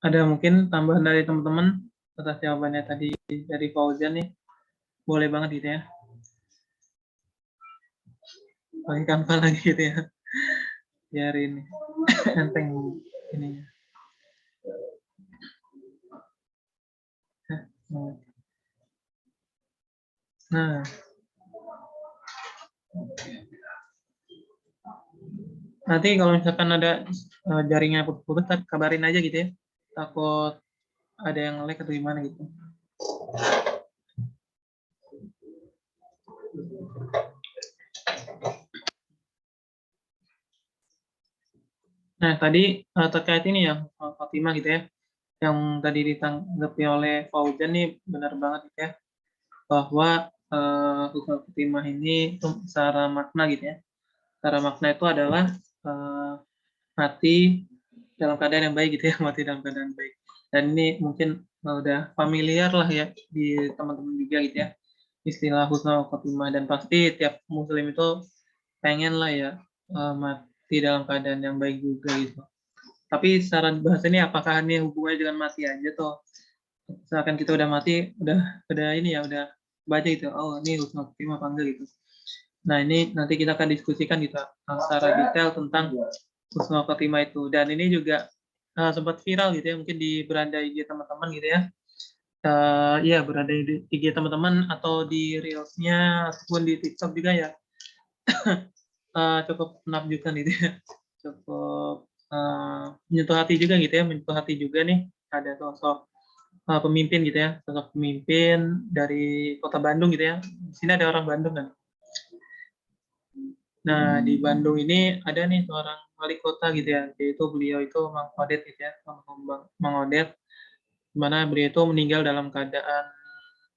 Ada mungkin tambahan dari teman-teman atas jawabannya tadi dari Fauzan nih, boleh banget gitu ya. Pakai Canva lagi gitu ya, biar ini enteng ininya. Nah, nanti kalau misalkan ada jaringnya putus-putus, kabarin aja gitu ya. Takut ada yang lag atau gimana gitu. Nah, tadi terkait ini ya, Fatimah gitu ya, yang tadi ditanggapi oleh Fauzan nih benar banget gitu ya, bahwa husnul khotimah ini secara makna gitu ya. Secara makna itu adalah mati dalam keadaan yang baik gitu ya, mati dalam keadaan baik. Dan ini mungkin udah familiar lah ya di teman-teman juga gitu ya, istilah husnul khotimah, dan pasti tiap muslim itu pengen lah ya mati dalam keadaan yang baik juga gitu. Tapi secara bahasa ini apakah ini hubungannya dengan mati aja tuh? Misalkan kita udah mati, udah ini ya, udah baca gitu, oh ini husnul khotimah apa enggak gitu. Nah ini nanti kita akan diskusikan gitu secara detail tentang husnul khotimah itu. Dan ini juga sempat viral gitu ya, mungkin di beranda IG teman-teman gitu ya. Iya, berada di IG teman-teman atau di reelsnya ataupun di TikTok juga ya. Cukup menakjubkan gitu ya. Cukup menyentuh hati juga gitu ya, menyentuh hati juga nih. Ada sosok pemimpin gitu ya, sosok pemimpin dari kota Bandung gitu ya. Di sini ada orang Bandung kan. Nah, di Bandung ini ada nih seorang wali kota gitu ya, yaitu beliau itu Mang Odet gitu ya, Mang Odet, mana beliau itu meninggal dalam keadaan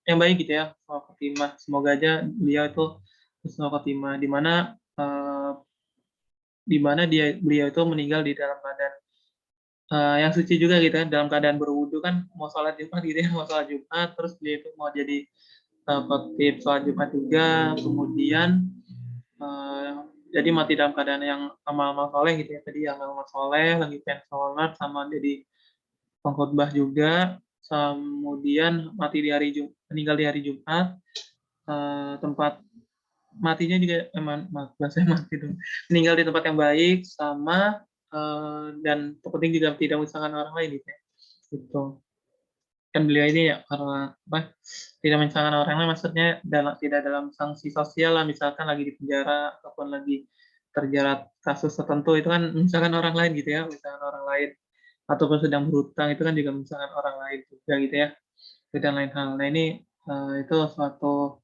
yang baik gitu ya, husnul khotimah. Semoga aja beliau itu husnul khotimah, di mana beliau itu meninggal di dalam keadaan yang suci juga gitu ya, dalam keadaan berwudu kan, mau sholat Jumat gitu ya, mau sholat Jumat, terus beliau itu mau jadi khotib sholat Jumat juga, kemudian jadi mati dalam keadaan yang amal-amal soleh gitu ya, tadi yang amal soleh lagi pengen sholat sama jadi pengkhotbah juga, kemudian mati di hari meninggal di hari Jumat, tempat matinya juga bahasanya mati dong, meninggal di tempat yang baik, sama dan terpenting juga tidak menyusahkan orang lain gitu ya, gitu kan. Beliau ini ya karena apa, tidak menyusahkan orang lain, maksudnya tidak dalam sanksi sosial lah, misalkan lagi di penjara ataupun lagi terjerat kasus tertentu, itu kan misalkan orang lain gitu ya, misalkan orang lain, ataupun sedang berhutang, itu kan juga misalkan orang lain juga gitu ya, dan lain hal. Nah ini itu suatu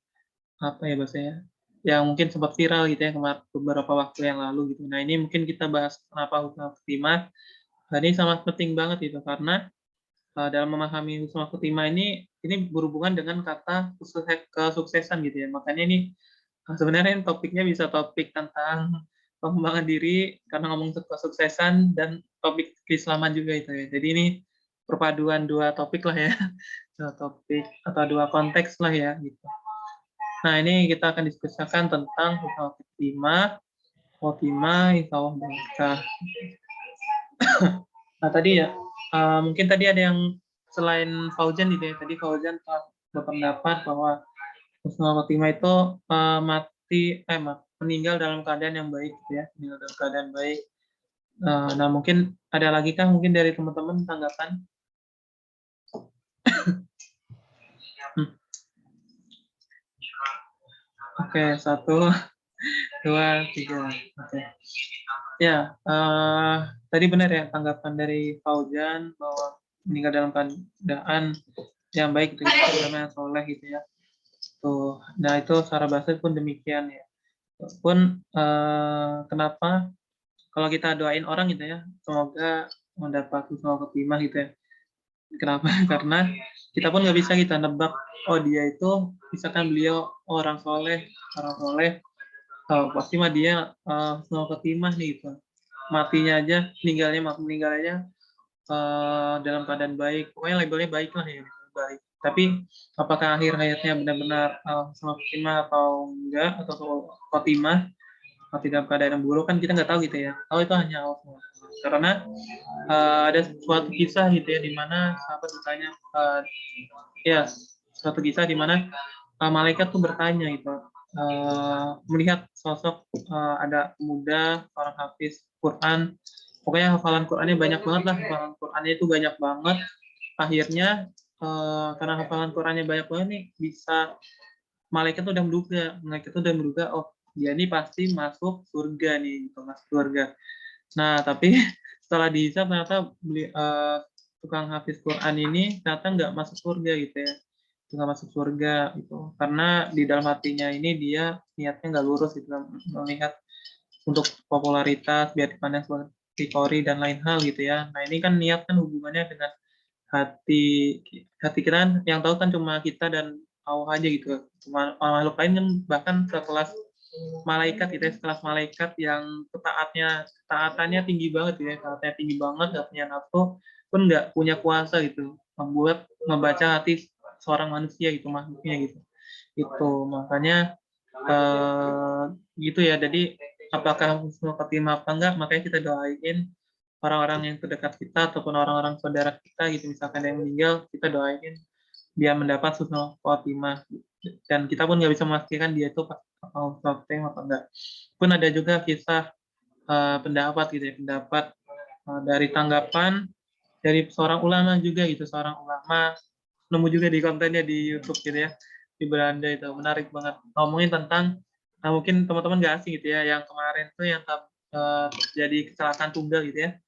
apa ya bahasanya, yang mungkin sempat viral gitu ya beberapa waktu yang lalu gitu. Nah ini mungkin kita bahas kenapa husnul khotimah. Nah, ini sangat penting banget itu karena dalam memahami husnul khotimah ini berhubungan dengan kata kesuksesan gitu ya. Makanya ini sebenarnya topiknya bisa topik tentang pengembangan diri karena ngomong kesuksesan, dan topik keislaman juga itu ya. Jadi ini perpaduan dua topik lah ya, dua topik atau dua konteks lah ya gitu. Nah, ini kita akan diskusikan tentang husnul khotimah, insya Allah berkah. Nah, tadi ya, mungkin tadi ada yang selain Fauzan gitu ya. Tadi Fauzan berpendapat bahwa husnul khotimah itu meninggal dalam keadaan yang baik gitu ya, meninggal dalam keadaan baik. Nah, mungkin ada lagi kah mungkin dari teman-teman tanggapan? Oke, 1, 2, 3. Oke. Ya, tadi benar ya tanggapan dari Fauzan bahwa meninggal dalam keadaan yang baik itu yang soleh gitu ya. Tuh, nah itu secara bahasa pun demikian ya. Pun kenapa kalau kita doain orang gitu ya, semoga mendapat husnul khotimah gitu ya. Kenapa? Karena kita pun nggak bisa kita nebak, oh dia itu misalkan beliau orang soleh, pasti mah dia husnul khotimah nih gitu. Matinya aja, meninggalnya dalam keadaan baik, pokoknya labelnya baik lah ya, baik. Tapi apakah akhir hayatnya benar-benar husnul khotimah atau enggak, atau khotimah, mati dalam keadaan yang buruk kan kita nggak tahu gitu ya. Tahu itu hanya Allah SWT. Karena ada suatu kisah gitu ya, di mana sahabat bertanya, ya suatu kisah di mana malaikat tuh bertanya gitu, melihat sosok ada pemuda orang hafiz Quran, pokoknya hafalan Qurannya banyak banget lah, hafalan Qurannya itu banyak banget. Akhirnya karena hafalan Qurannya banyak banget nih, bisa malaikat tuh udah menduga, oh dia ini pasti masuk surga nih, gitu, masuk surga. Nah tapi setelah dihisab ternyata tukang hafiz Quran ini ternyata nggak masuk surga gitu ya, nggak masuk surga gitu, karena di dalam hatinya ini dia niatnya nggak lurus gitu, melihat untuk popularitas biar dipandang seperti Kori dan lain hal gitu ya. Nah ini kan niat kan hubungannya dengan hati hati kita kan, yang tahu kan cuma kita dan Allah aja gitu. Cuma makhluk lain kan bahkan sekelas malaikat gitu ya, sekelas malaikat yang taatannya tinggi banget gitu ya, taatannya tinggi banget, nggak punya nafsu pun nggak punya kuasa gitu membaca hati seorang manusia gitu, makhluknya gitu. Itu makanya gitu ya. Jadi apakah husnul khotimah apa enggak, makanya kita doain orang-orang yang terdekat kita ataupun orang-orang saudara kita gitu, misalkan yang meninggal, kita doain dia mendapat husnul khotimah, dan kita pun nggak bisa memastikan dia itu husnul khotimah apa enggak. Pun ada juga kisah pendapat gitu ya, pendapat dari tanggapan dari seorang ulama juga gitu, seorang ulama, nemu juga di kontennya di YouTube gitu ya, di Belanda, itu menarik banget ngomongin tentang, mungkin teman-teman nggak asing gitu ya, yang kemarin tuh yang jadi kecelakaan tunggal gitu ya,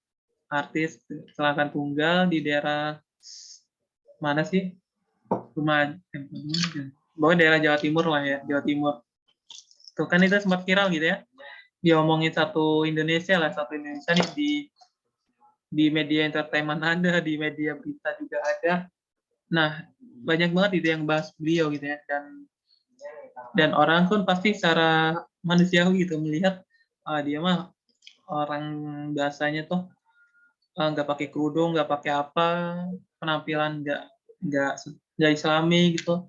artis kecelakaan tunggal di daerah mana sih, rumah pokoknya daerah Jawa Timur lah ya, Jawa Timur tuh kan, itu sempat viral gitu ya, diomongin satu Indonesia lah, satu Indonesia nih, di media entertainment ada, di media berita juga ada. Nah banyak banget itu yang bahas beliau gitu ya, dan orang pun pasti secara manusiawi gitu melihat dia mah orang biasanya tuh nggak pakai kerudung, nggak pakai apa, penampilan nggak nggak Islami gitu,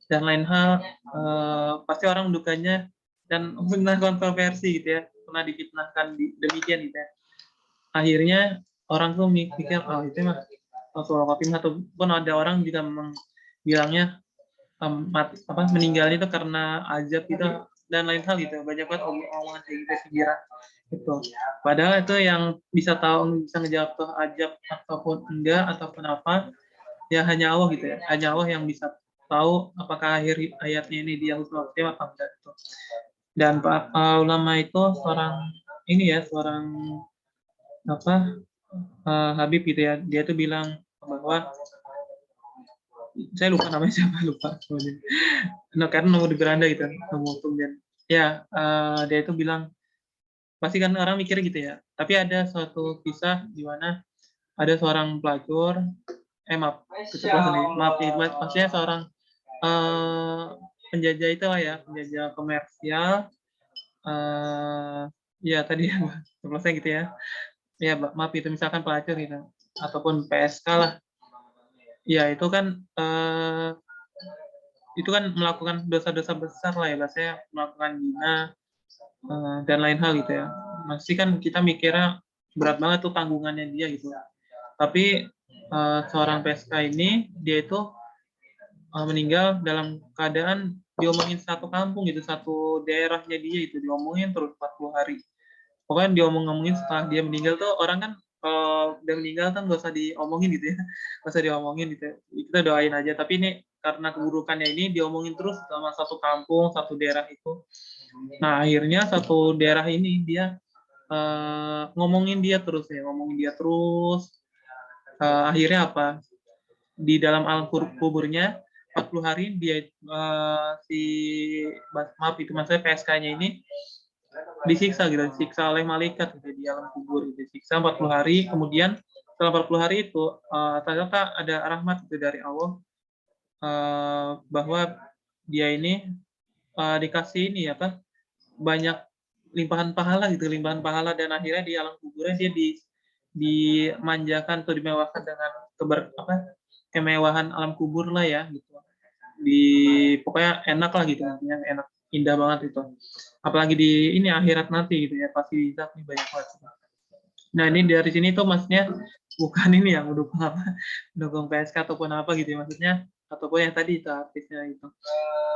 dan lain hal, pasti orang dukanya dan pernah kontroversi gitu ya, pernah difitnahkan demikian gitu ya. Akhirnya orang tuh mikir, oh itu mah Rasulullah Khotimah, ataupun ada orang juga bilangnya meninggalnya itu karena azab gitu dan lain hal gitu, banyak banget omongan kayak gitu sekira itu. Padahal itu yang bisa tahu, bisa ngejawab tuh azab ataupun enggak ataupun apa ya, hanya Allah gitu ya, hanya Allah yang bisa tahu apakah akhir ayatnya ini dia husnul khotimah apa enggak gitu. Dan Pak ulama itu seorang ini ya, seorang apa Habib gitu ya, dia tuh bilang bahwa, saya lupa namanya siapa, lupa. Nah, karena nemu di beranda gitu, nemu tumben. Ya, dia itu bilang, pasti kan orang mikirnya gitu ya. Tapi ada suatu kisah di mana ada seorang pelacur, maaf, keceplosan nih, maaf nih, maksudnya seorang penjajah itu lah ya, penjajah komersial, ya tadi ya, keceplosan gitu ya. Ya, maaf itu misalkan pelacur gitu, ataupun PSK lah. Ya, itu kan melakukan dosa-dosa besar lah ya, bahasanya melakukan zina dan lain hal gitu ya. Masih kan kita mikirnya berat banget tuh tanggungannya dia gitu. Tapi seorang PSK ini dia itu meninggal dalam keadaan diomongin satu kampung gitu, satu daerahnya dia itu diomongin terus 40 hari. Pokoknya diomong-ngomongin setelah dia meninggal tuh orang kan kalau udah meninggal kan gak usah diomongin gitu ya, gak usah diomongin gitu ya. Kita doain aja, tapi ini karena keburukannya ini diomongin terus sama satu kampung, satu daerah itu. Nah akhirnya satu daerah ini dia ngomongin dia terus ya, ngomongin dia terus. Akhirnya apa? Di dalam alam kuburnya 40 hari dia si maaf itu maksudnya PSK-nya ini disiksa gitu, disiksa oleh malaikat gitu, di alam kubur gitu. Disiksa 40 hari, kemudian setelah 40 hari itu ternyata ada rahmat gitu dari Allah, bahwa dia ini dikasih ini apa, banyak limpahan pahala gitu, limpahan pahala, dan akhirnya di alam kuburnya dia dimanjakan atau dimewahkan dengan kemewahan alam kubur lah ya gitu. Pokoknya enak lah gitu, nantinya enak. indah banget itu. Apalagi di ini akhirat nanti gitu ya, pasti bisa nih banyak banget. Nah ini dari sini tuh maksudnya bukan ini ya mendukung apa, mendukung PSK ataupun apa gitu ya maksudnya, ataupun yang tadi itu artisnya itu.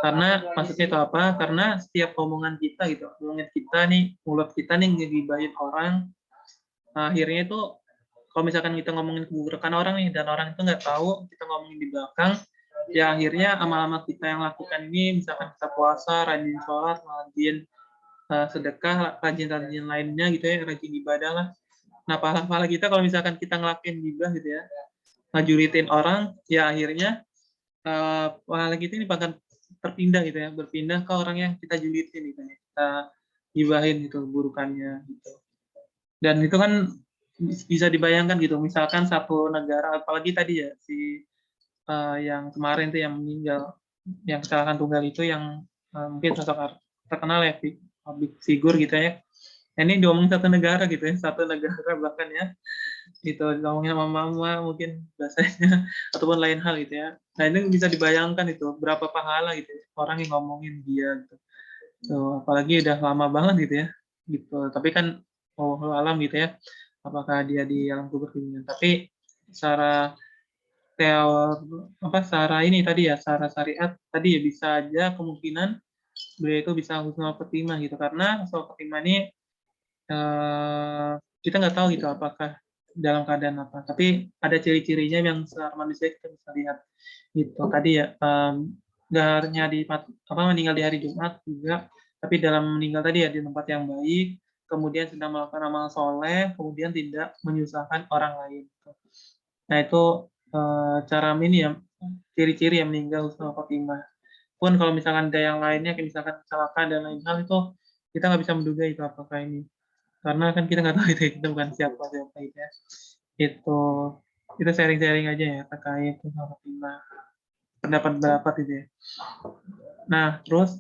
Karena maksudnya itu apa? Karena setiap omongan kita gitu, omongan kita nih, mulut kita nih ngegibahin orang, akhirnya itu kalau misalkan kita ngomongin keburukan orang nih dan orang itu nggak tahu kita ngomongin di belakang, ya akhirnya amal-amal kita yang lakukan ini misalkan kita puasa, rajin sholat, rajin sedekah, rajin-rajin lainnya gitu ya, rajin ibadah lah. Nah pahala-pahala kita kalau misalkan kita ngelakuin gibah gitu ya, ngajuritin orang, ya akhirnya pahala kita ini bahkan terpindah gitu ya, berpindah ke orang yang kita julitin gitu ya, kita gibahin gitu burukannya gitu. Dan itu kan bisa dibayangkan gitu, misalkan satu negara, apalagi tadi ya si yang kemarin tuh yang meninggal, yang kecelakaan tunggal itu yang mungkin sosok terkenal ya, public figure gitu ya. Ini diomongin satu negara gitu ya, satu negara bahkan ya, gitu ngomongin sama mama mungkin bahasanya ataupun lain hal gitu ya. Nah ini bisa dibayangkan itu berapa pahala gitu ya, orang yang ngomongin dia gitu. Tuh, apalagi udah lama banget gitu ya, gitu. Tapi kan alam gitu ya, apakah dia di alam kubur dunia. Tapi secara secara ini tadi ya, secara syariat tadi ya bisa aja kemungkinan beliau itu bisa husnul khotimah gitu, karena husnul khotimah ini kita nggak tahu gitu apakah dalam keadaan apa, tapi ada ciri-cirinya yang secara manusia kita bisa lihat gitu. Tadi ya nggak hanya meninggal di hari Jumat juga, tapi dalam meninggal tadi ya di tempat yang baik, kemudian sedang melakukan amal soleh, kemudian tidak menyusahkan orang lain. Nah itu cara ini ya, ciri-ciri yang meninggal husnul khotimah. Pun kalau misalkan ada yang lainnya, kayak misalkan kecelakaan dan lain hal itu kita nggak bisa menduga itu apakah ini, karena kan kita nggak tahu itu kita bukan siapa siapa itu ya. Itu kita sharing-sharing aja ya terkait husnul khotimah, pendapat itu ya. Nah terus,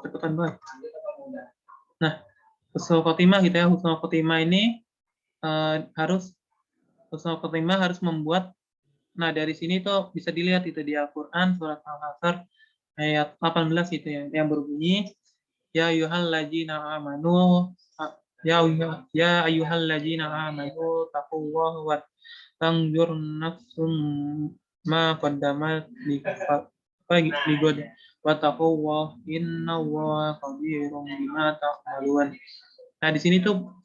cepetan banget. Nah husnul khotimah gitu ya, husnul khotimah ini harus husnul khotimah harus membuat. Nah, dari sini tuh bisa dilihat itu di Al-Qur'an surat Al-Hasr ayat 18 itu ya, yang berbunyi ya ayyuhalladzina amanu ya ayyuhalladzina amanu taqullaha wa tanzur nafsum ma qaddamat ligod wa taqullah innallaha khabirum bima ta'malun. Nah, di sini tuh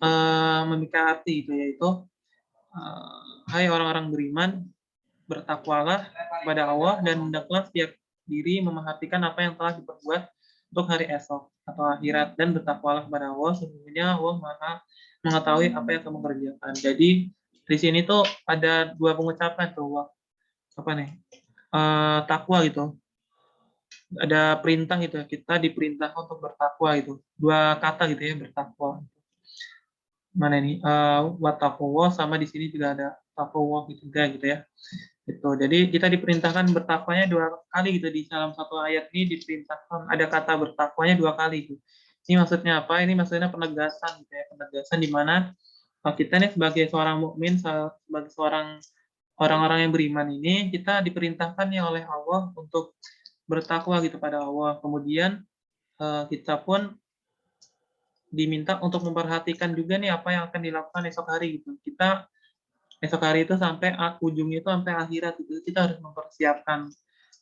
memiliki arti itu yaitu hai orang-orang beriman, bertakwalah kepada Allah dan hendaklah setiap diri memerhatikan apa yang telah diperbuat untuk hari esok atau akhirat, dan bertakwalah kepada Allah, sesungguhnya Allah Maha mengetahui apa yang kamu kerjakan. Jadi di sini tuh ada dua pengucapan tuh, apa nih? Takwa gitu. Ada perintah gitu ya, kita diperintah untuk bertakwa itu. Dua kata gitu ya, bertakwa. Mana ini? Wattaqullah, sama di sini juga ada taqwa gitu ya. Gitu. Jadi kita diperintahkan bertakwanya dua kali gitu, di dalam satu ayat ini diperintahkan ada kata bertakwanya dua kali gitu. Ini maksudnya apa? Ini maksudnya penegasan gitu ya, penegasan di mana kita nih sebagai seorang mukmin, sebagai seorang orang-orang yang beriman ini, kita diperintahkan ya oleh Allah untuk bertakwa gitu pada Allah. Kemudian kita pun diminta untuk memperhatikan juga nih apa yang akan dilakukan esok hari gitu. Kita esok hari itu sampai ujungnya itu sampai akhirat itu kita harus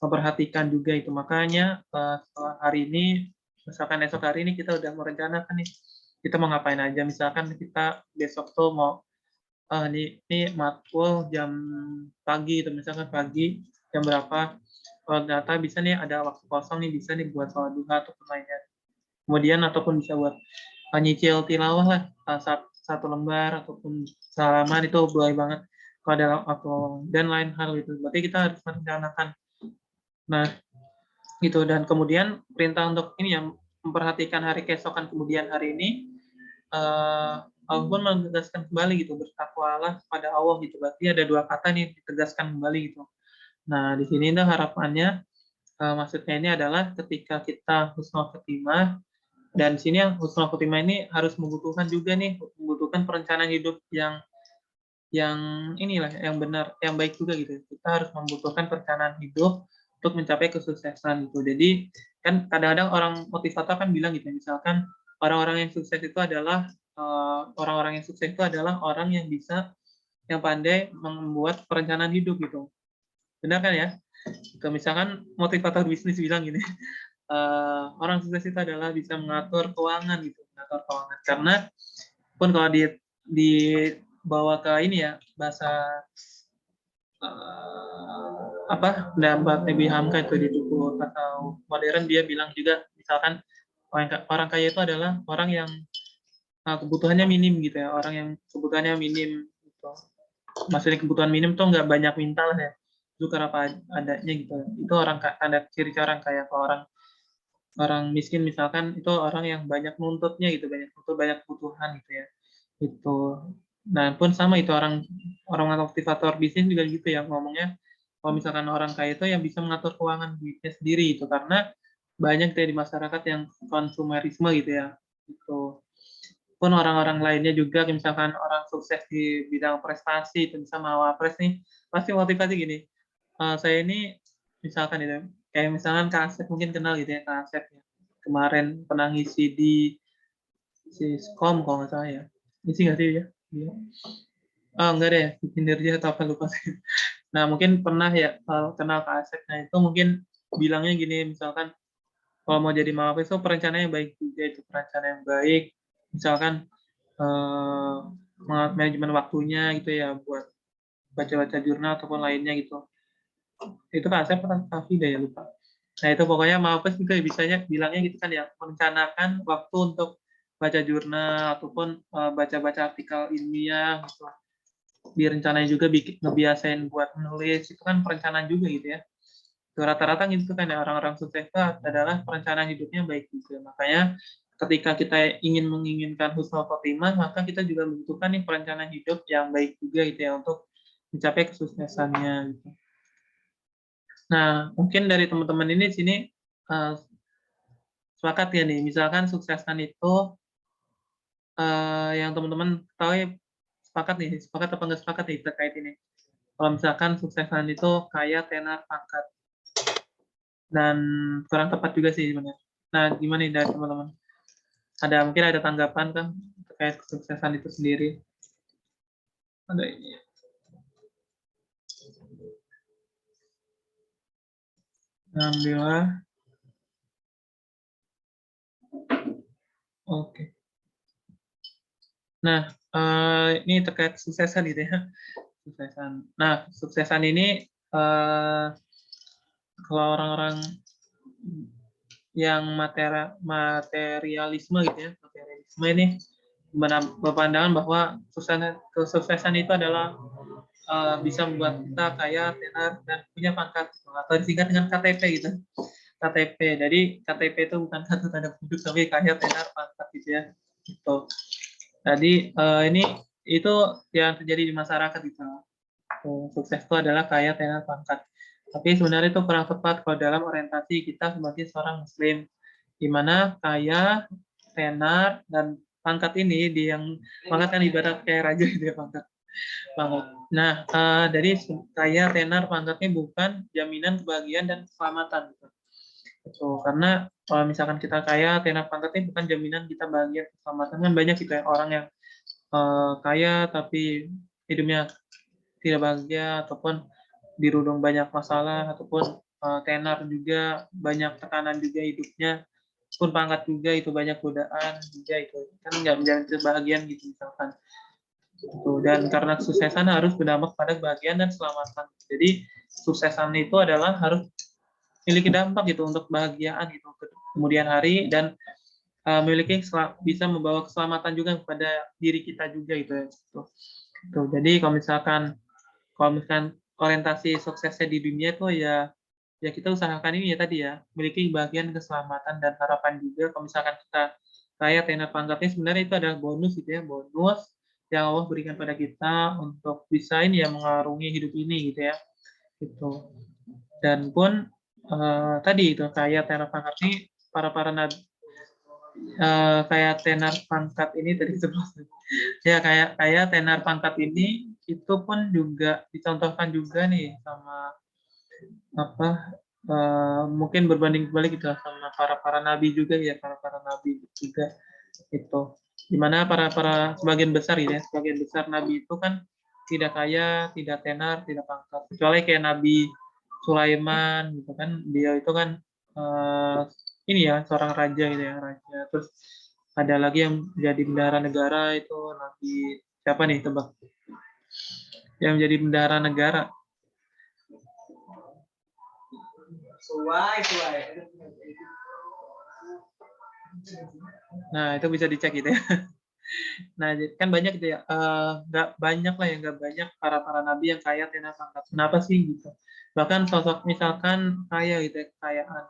memperhatikan juga itu. Makanya setelah hari ini, misalkan esok hari ini kita udah merencanakan nih kita mau ngapain aja. Misalkan kita besok tuh mau ini matkul jam pagi itu, misalkan pagi jam berapa, kalau data bisa nih ada waktu kosong nih, bisa nih buat sholat duha atau lainnya. Kemudian ataupun bisa buat nyicil tilawah lah, satu lembar ataupun salaman itu boleh banget kalau ada atau dan lain hal itu. Berarti kita harus merencanakan. Nah, itu, dan kemudian perintah untuk ini yang memperhatikan hari keesokan kemudian hari ini, Allah pun menegaskan kembali gitu, bertakwalah pada Allah gitu. Berarti ada dua kata nih ditegaskan kembali gitu. Nah, di sini tuh harapannya maksudnya ini adalah ketika kita husnul khotimah, dan sini yang husnul khotimah ini harus membutuhkan juga nih, membutuhkan perencanaan hidup yang inilah yang benar, yang baik juga gitu. Kita harus membutuhkan perencanaan hidup untuk mencapai kesuksesan gitu. Jadi kan kadang-kadang orang motivator kan bilang gitu ya, misalkan orang-orang yang sukses itu adalah orang-orang yang sukses itu adalah orang yang pandai membuat perencanaan hidup gitu. Benar kan ya? Gitu. Misalkan motivator bisnis bilang gini, orang sukses itu adalah bisa mengatur keuangan gitu, mengatur keuangan. Karena pun kalau dibawa ke ini ya bahasa apa pendapat Nabi Hamka itu di buku atau modern, dia bilang juga misalkan orang kaya itu adalah orang yang kebutuhannya minim gitu ya, orang yang kebutuhannya minim gitu. Maksudnya kebutuhan minim tuh nggak banyak minta lah ya, itu karena apa adanya gitu. Itu tanda ciri orang kaya. Kalau orang miskin misalkan itu orang yang banyak nuntutnya gitu, banyak nuntut, banyak kebutuhan gitu ya. Itu. Nah, pun sama itu orang orang motivator bisnis juga gitu ya ngomongnya. Kalau misalkan orang kaya itu yang bisa mengatur keuangan duitnya sendiri itu, karena banyak tuh di masyarakat yang konsumerisme gitu ya. Itu. Pun orang-orang lainnya juga misalkan orang sukses di bidang prestasi itu bisa mawapres nih, pasti motivasi gini. Saya ini misalkan itu kayak misalkan Kak Asep mungkin kenal gitu ya, Kak Asep ya. Kemarin pernah ngisi di Siskom kalau nggak salah ya. Ngisi nggak sih ya? Iya. Oh, enggak deh, kinerja atau apa lupa sih. Nah, mungkin pernah ya kalau kenal Kak Asep. Nah, itu mungkin bilangnya gini, misalkan kalau mau jadi mawapres itu perencanaan yang baik juga, itu perencanaan yang baik. Misalkan eh, manajemen waktunya gitu ya buat baca-baca jurnal ataupun lainnya gitu. Itu Kak Asep pernah Kavi deh ya lupa. Nah, itu pokoknya mawapres juga bisanya bilangnya gitu kan ya, merencanakan waktu untuk baca jurnal ataupun baca-baca artikel ilmiah gitu. Direncanain juga bikin ngebiasain buat menulis, itu kan perencanaan juga gitu ya. Rata-rata gitu kan ya, orang-orang sukses itu adalah perencanaan hidupnya baik juga. Makanya ketika kita ingin menginginkan husnul khotimah, maka kita juga membutuhkan nih perencanaan hidup yang baik juga gitu ya untuk mencapai kesuksesannya gitu. Nah, mungkin dari teman-teman ini sini uh, sepakat ya nih, misalkan suksesan itu yang teman-teman tahu ya, sepakat apa nggak sepakat nih terkait ini. Kalau misalkan suksesan itu kaya, tenar, pangkat, dan kurang tepat juga sih sebenarnya. Nah, gimana nih dari teman-teman? Mungkin ada tanggapan kan terkait kesuksesan itu sendiri? Ada ini. Alhamdulillah. Oke. Nah, ini terkait kesuksesan gitu ya. Suksesan. Nah, suksesan ini kalau orang-orang yang materialisme gitu ya, materialisme ini berpandangan bahwa kesuksesan itu adalah bisa membuat kita kaya, tenar, dan punya pangkat atau disingkat dengan KTP gitu. KTP. Jadi KTP itu bukan kartu tanda penduduk, tapi kaya, tenar, pangkat gitu ya. Gitu. Jadi ini itu yang terjadi di masyarakat gitu. Sukses itu adalah kaya, tenar, pangkat. Tapi sebenarnya itu kurang tepat kalau dalam orientasi kita sebagai seorang Muslim, di mana kaya, tenar, dan pangkat ini pangkat kan ibarat kayak raja gitu ya, pangkat. Nah, dari kaya, tenar, pangkatnya bukan jaminan kebahagiaan dan keselamatan. Gitu. Karena kalau misalkan kita kaya, tenar, pangkatnya bukan jaminan kita bahagia, keselamatan. Kan banyak gitu ya orang yang kaya tapi hidupnya tidak bahagia, ataupun dirudung banyak masalah, ataupun tenar juga banyak tekanan juga hidupnya, pun pangkat juga itu banyak godaan juga, itu kan nggak menjamin kebahagiaan gitu misalkan. Dan karena kesuksesan harus berdampak pada kebahagiaan dan keselamatan. Jadi kesuksesan itu adalah harus memiliki dampak gitu untuk kebahagiaan gitu kemudian hari, dan bisa membawa keselamatan juga kepada diri kita juga gitu ya. Jadi kalau misalkan orientasi suksesnya di dunia itu ya kita usahakan ini ya tadi ya, memiliki kebahagiaan, keselamatan, dan harapan juga. Kalau misalkan kita kaya, tenar, pangkatnya, sebenarnya itu adalah bonus gitu ya, bonus yang Allah berikan pada kita untuk bisa ini ya mengarungi hidup ini gitu ya. Gitu. Dan pun tadi itu kaya, tenar, pangkat ini para nabi, kayak tenar pangkat ini tadi sebelum ya kayak tenar pangkat ini itu pun juga dicontohkan juga nih sama apa mungkin berbanding kebalik gitu sama para nabi juga ya, para nabi juga itu. Dimana para sebagian besar gitu ya, sebagian besar nabi itu kan tidak kaya, tidak tenar, tidak pangkat. Kecuali kayak Nabi Sulaiman gitu kan, dia itu kan ini ya seorang raja gitu ya, raja. Terus ada lagi yang jadi bendahara negara itu Nabi siapa nih, tebak? Yang jadi bendahara negara. Nah, itu bisa dicek gitu ya. Nah, kan banyak gitu ya, nggak banyak lah ya, nggak banyak para nabi yang kaya tenar pangkat. Kenapa sih gitu? Bahkan sosok misalkan kaya gitu ya, kekayaan,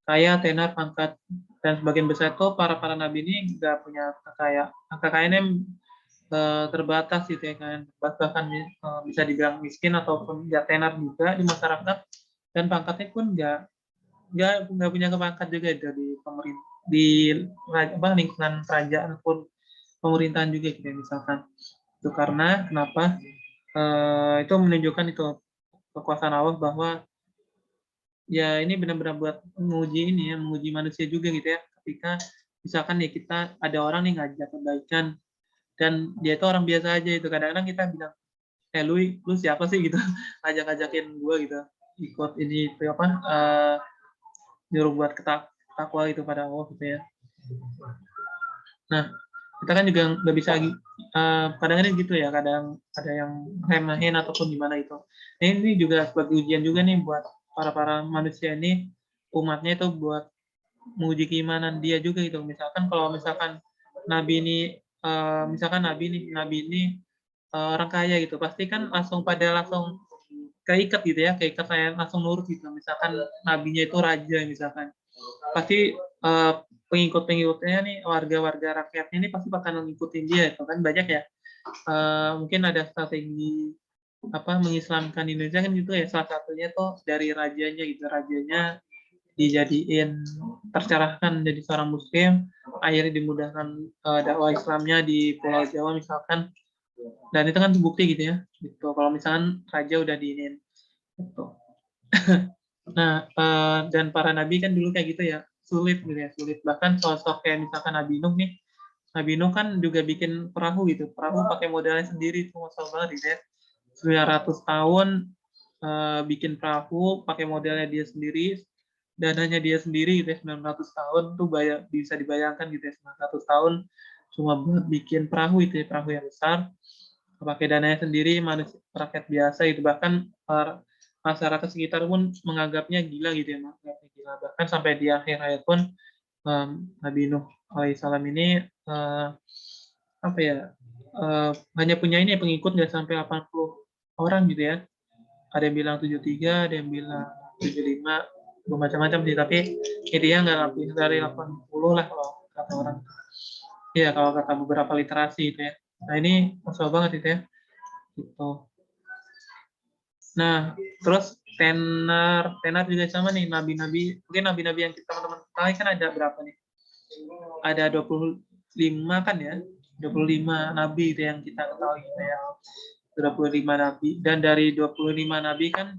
kaya tenar pangkat, dan sebagian besar tuh para nabi ini nggak punya kekayaannya terbatas gitu ya kan, bahkan bisa dibilang miskin ataupun nggak tenar juga di masyarakat, dan pangkatnya pun nggak punya kepangkat juga itu di pemerintah, di lingkungan kerajaan pun pemerintahan juga gitu ya, misalkan itu. Karena kenapa itu menunjukkan itu kekuasaan Allah bahwa ya ini benar-benar buat menguji ini ya, menguji manusia juga gitu ya, ketika misalkan ya kita ada orang nih ngajak kebaikan dan dia itu orang biasa aja, itu kadang-kadang kita bilang lu siapa sih gitu ngajak-ngajakin gue gitu ikut ini itu apa, nyuruh buat takwa itu pada Allah gitu ya. Nah, kita kan juga nggak bisa kadang-kadang gitu ya, kadang ada yang remehin ataupun gimana itu. Nah, ini juga sebagai ujian juga nih buat para manusia ini, umatnya itu, buat menguji keimanan dia juga gitu. Misalkan kalau misalkan nabi ini misalkan nabi ini orang kaya gitu, pasti kan langsung keikat gitu ya, keikat saya langsung nurut gitu. Misalkan nabinya itu raja misalkan, pasti pengikut-pengikutnya nih, warga-warga rakyatnya ini pasti bakal ngikutin dia itu kan. Banyak ya, mungkin ada strategi apa mengislamkan Indonesia kan gitu ya, salah satunya tuh dari rajanya gitu, rajanya dijadiin tercerahkan jadi seorang muslim, akhirnya dimudahkan dakwah Islamnya di Pulau Jawa misalkan, dan itu kan terbukti gitu ya gitu kalau misalkan raja udah diinin gitu. Nah, dan para nabi kan dulu kayak gitu ya, sulit gitu ya, sulit. Bahkan sosok kayak misalkan Nabi Nuh nih, Nabi Nuh kan juga bikin perahu gitu, perahu pakai modalnya sendiri, itu masya banget gitu ya. 900 tahun bikin perahu pakai modalnya dia sendiri, dananya dia sendiri gitu ya, 900 tahun tuh bisa dibayangkan gitu ya, 900 tahun cuma buat bikin perahu itu ya, perahu yang besar, pakai dananya sendiri, manusia rakyat biasa itu. Bahkan masyarakat sekitar pun menganggapnya gila gitu ya, menganggapnya gila. Bahkan sampai di akhir hayat pun Nabi Nuh alaihissalam ini apa ya, hanya punya ini pengikut nggak sampai 80 orang gitu ya. Ada yang bilang 73, ada yang bilang 75, macam-macam sih, tapi intinya nggak lebih dari 80 lah kalau kata orang. Iya, kalau kata beberapa literasi itu ya. Nah, ini masalah banget itu ya. Gitu. Nah, terus tenar juga sama nih, nabi-nabi. Mungkin nabi-nabi yang kita teman-teman tahu kan ada berapa nih? Ada 25 kan ya? 25 nabi itu yang kita ketahui gitu ya. 25 nabi. Dan dari 25 nabi kan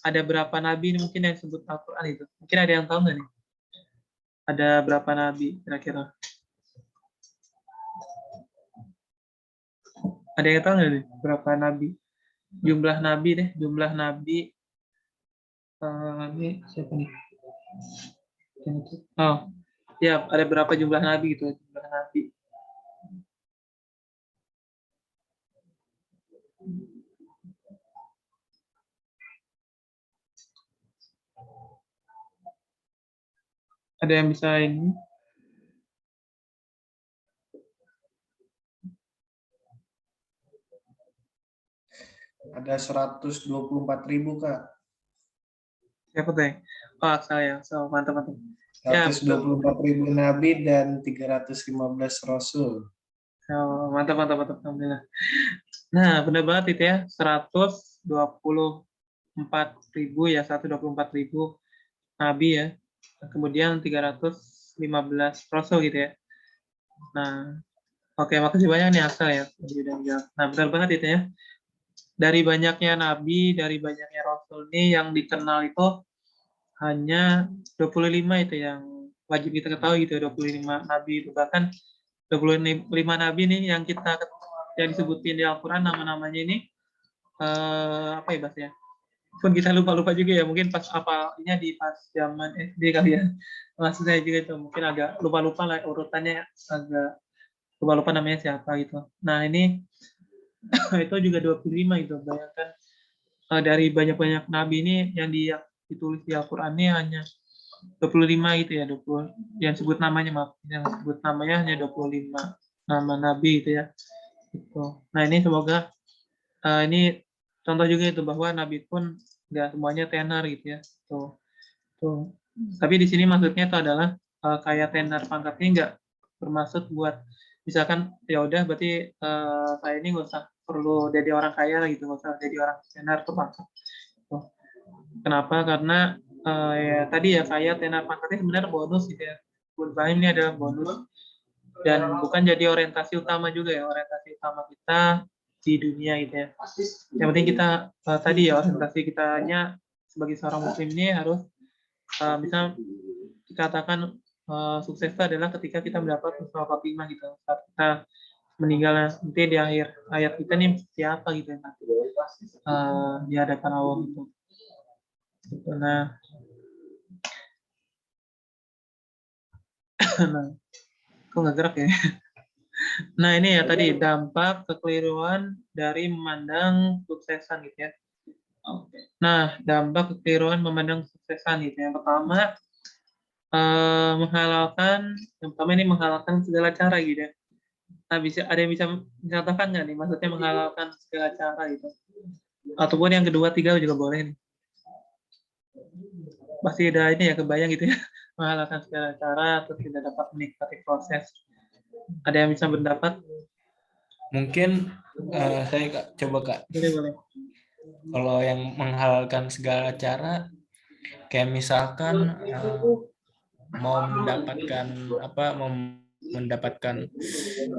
ada berapa nabi ini mungkin yang disebut Al-Quran itu? Mungkin ada yang tahu nggak nih? Ada berapa nabi kira-kira? Ada yang tahu nggak nih? Berapa nabi? Jumlah nabi deh, jumlah nabi. Ini siapa nih? Oh, ya, ada berapa jumlah nabi gitu, jumlah nabi. Ada yang bisa ini? Ada 124.000, Kak. Siapa tuh? Oh, saya. So, mantap. Ya, 124.000 nabi dan 315 rasul. Oh, mantap. Alhamdulillah. Nah, benar banget itu ya. 124.000 ya, 124.000 nabi ya. Kemudian 315 rasul gitu ya. Nah, oke, makasih banyak nih Aksa ya. Nah, benar banget itu ya. Dari banyaknya nabi, dari banyaknya rasul nih yang dikenal itu hanya 25 itu yang wajib kita ketahui gitu, 25 nabi itu. Bahkan 25 nabi nih yang disebutin di Al-Qur'an nama-namanya ini apa ya bahasanya? Pun kita lupa-lupa juga ya, mungkin pas apalnya di pas zaman SD kali ya. Maksud saya juga itu mungkin agak lupa-lupa lah urutannya, agak lupa-lupa namanya siapa gitu. Nah, ini itu juga 25 itu. Bayangkan dari banyak-banyak nabi ini yang ditulis di Al-Qur'an ini hanya 25 gitu ya, 20 yang sebut namanya, maaf, yang sebut namanya hanya 25 nama nabi gitu ya. Gitu. Nah, ini semoga ini contoh juga itu bahwa nabi pun nggak semuanya tenar gitu ya. Tuh. Tapi di sini maksudnya itu adalah kayak tenar pangkatnya nggak bermaksud buat misalkan ya udah berarti saya ini nggak usah perlu jadi orang kaya lah gitu, nggak usah jadi orang tenar tuh pangkat. Tuh. Kenapa? Karena ya tadi ya kaya tenar pangkatnya sebenarnya bonus gitu ya. Good Fahim ini adalah bonus dan bukan jadi orientasi utama juga ya, orientasi utama kita di dunia gitu ya. Yang penting kita tadi ya orientasi kitanya sebagai seorang muslim ini harus bisa dikatakan sukses itu adalah ketika kita mendapat husnul khotimah gitu. Saat kita meninggal nanti di akhir hayat kita nih siapa gitu ya nanti di hadapan Allah gitu. Nah, nah, kok nggak gerak ya? Nah, ini ya tadi dampak kekeliruan dari memandang suksesan gitu ya. Nah, dampak kekeliruan memandang suksesan gitu. Yang pertama, yang pertama ini menghalalkan segala cara gitu ya. Nah, ada yang bisa mencontohkan nggak nih? Maksudnya menghalalkan segala cara gitu. Ataupun yang kedua, tiga juga boleh nih. Pasti ada ini ya, kebayang gitu ya. Menghalalkan segala cara, terus tidak dapat menikmati proses. Ada yang bisa berpendapat? Mungkin saya coba Kak. Boleh. Kalau yang menghalalkan segala cara, kayak misalkan mau mendapatkan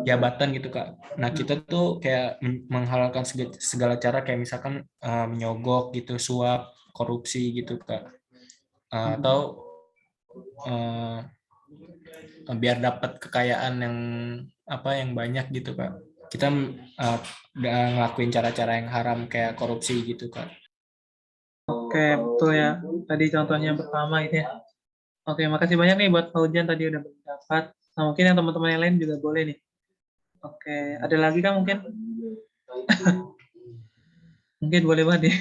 jabatan gitu Kak. Nah kita tuh kayak menghalalkan segala cara, kayak misalkan menyogok gitu, suap, korupsi gitu Kak. Atau biar dapat kekayaan yang banyak gitu Kak. Kita udah ngelakuin cara-cara yang haram kayak korupsi gitu Kak. Oke, betul ya. Tadi contohnya yang pertama itu ya. Oke, makasih banyak nih buat Faujan tadi udah berpendapat. Nah, mungkin yang teman-teman yang lain juga boleh nih. Oke, ada lagi kan mungkin? Mungkin boleh banget nih.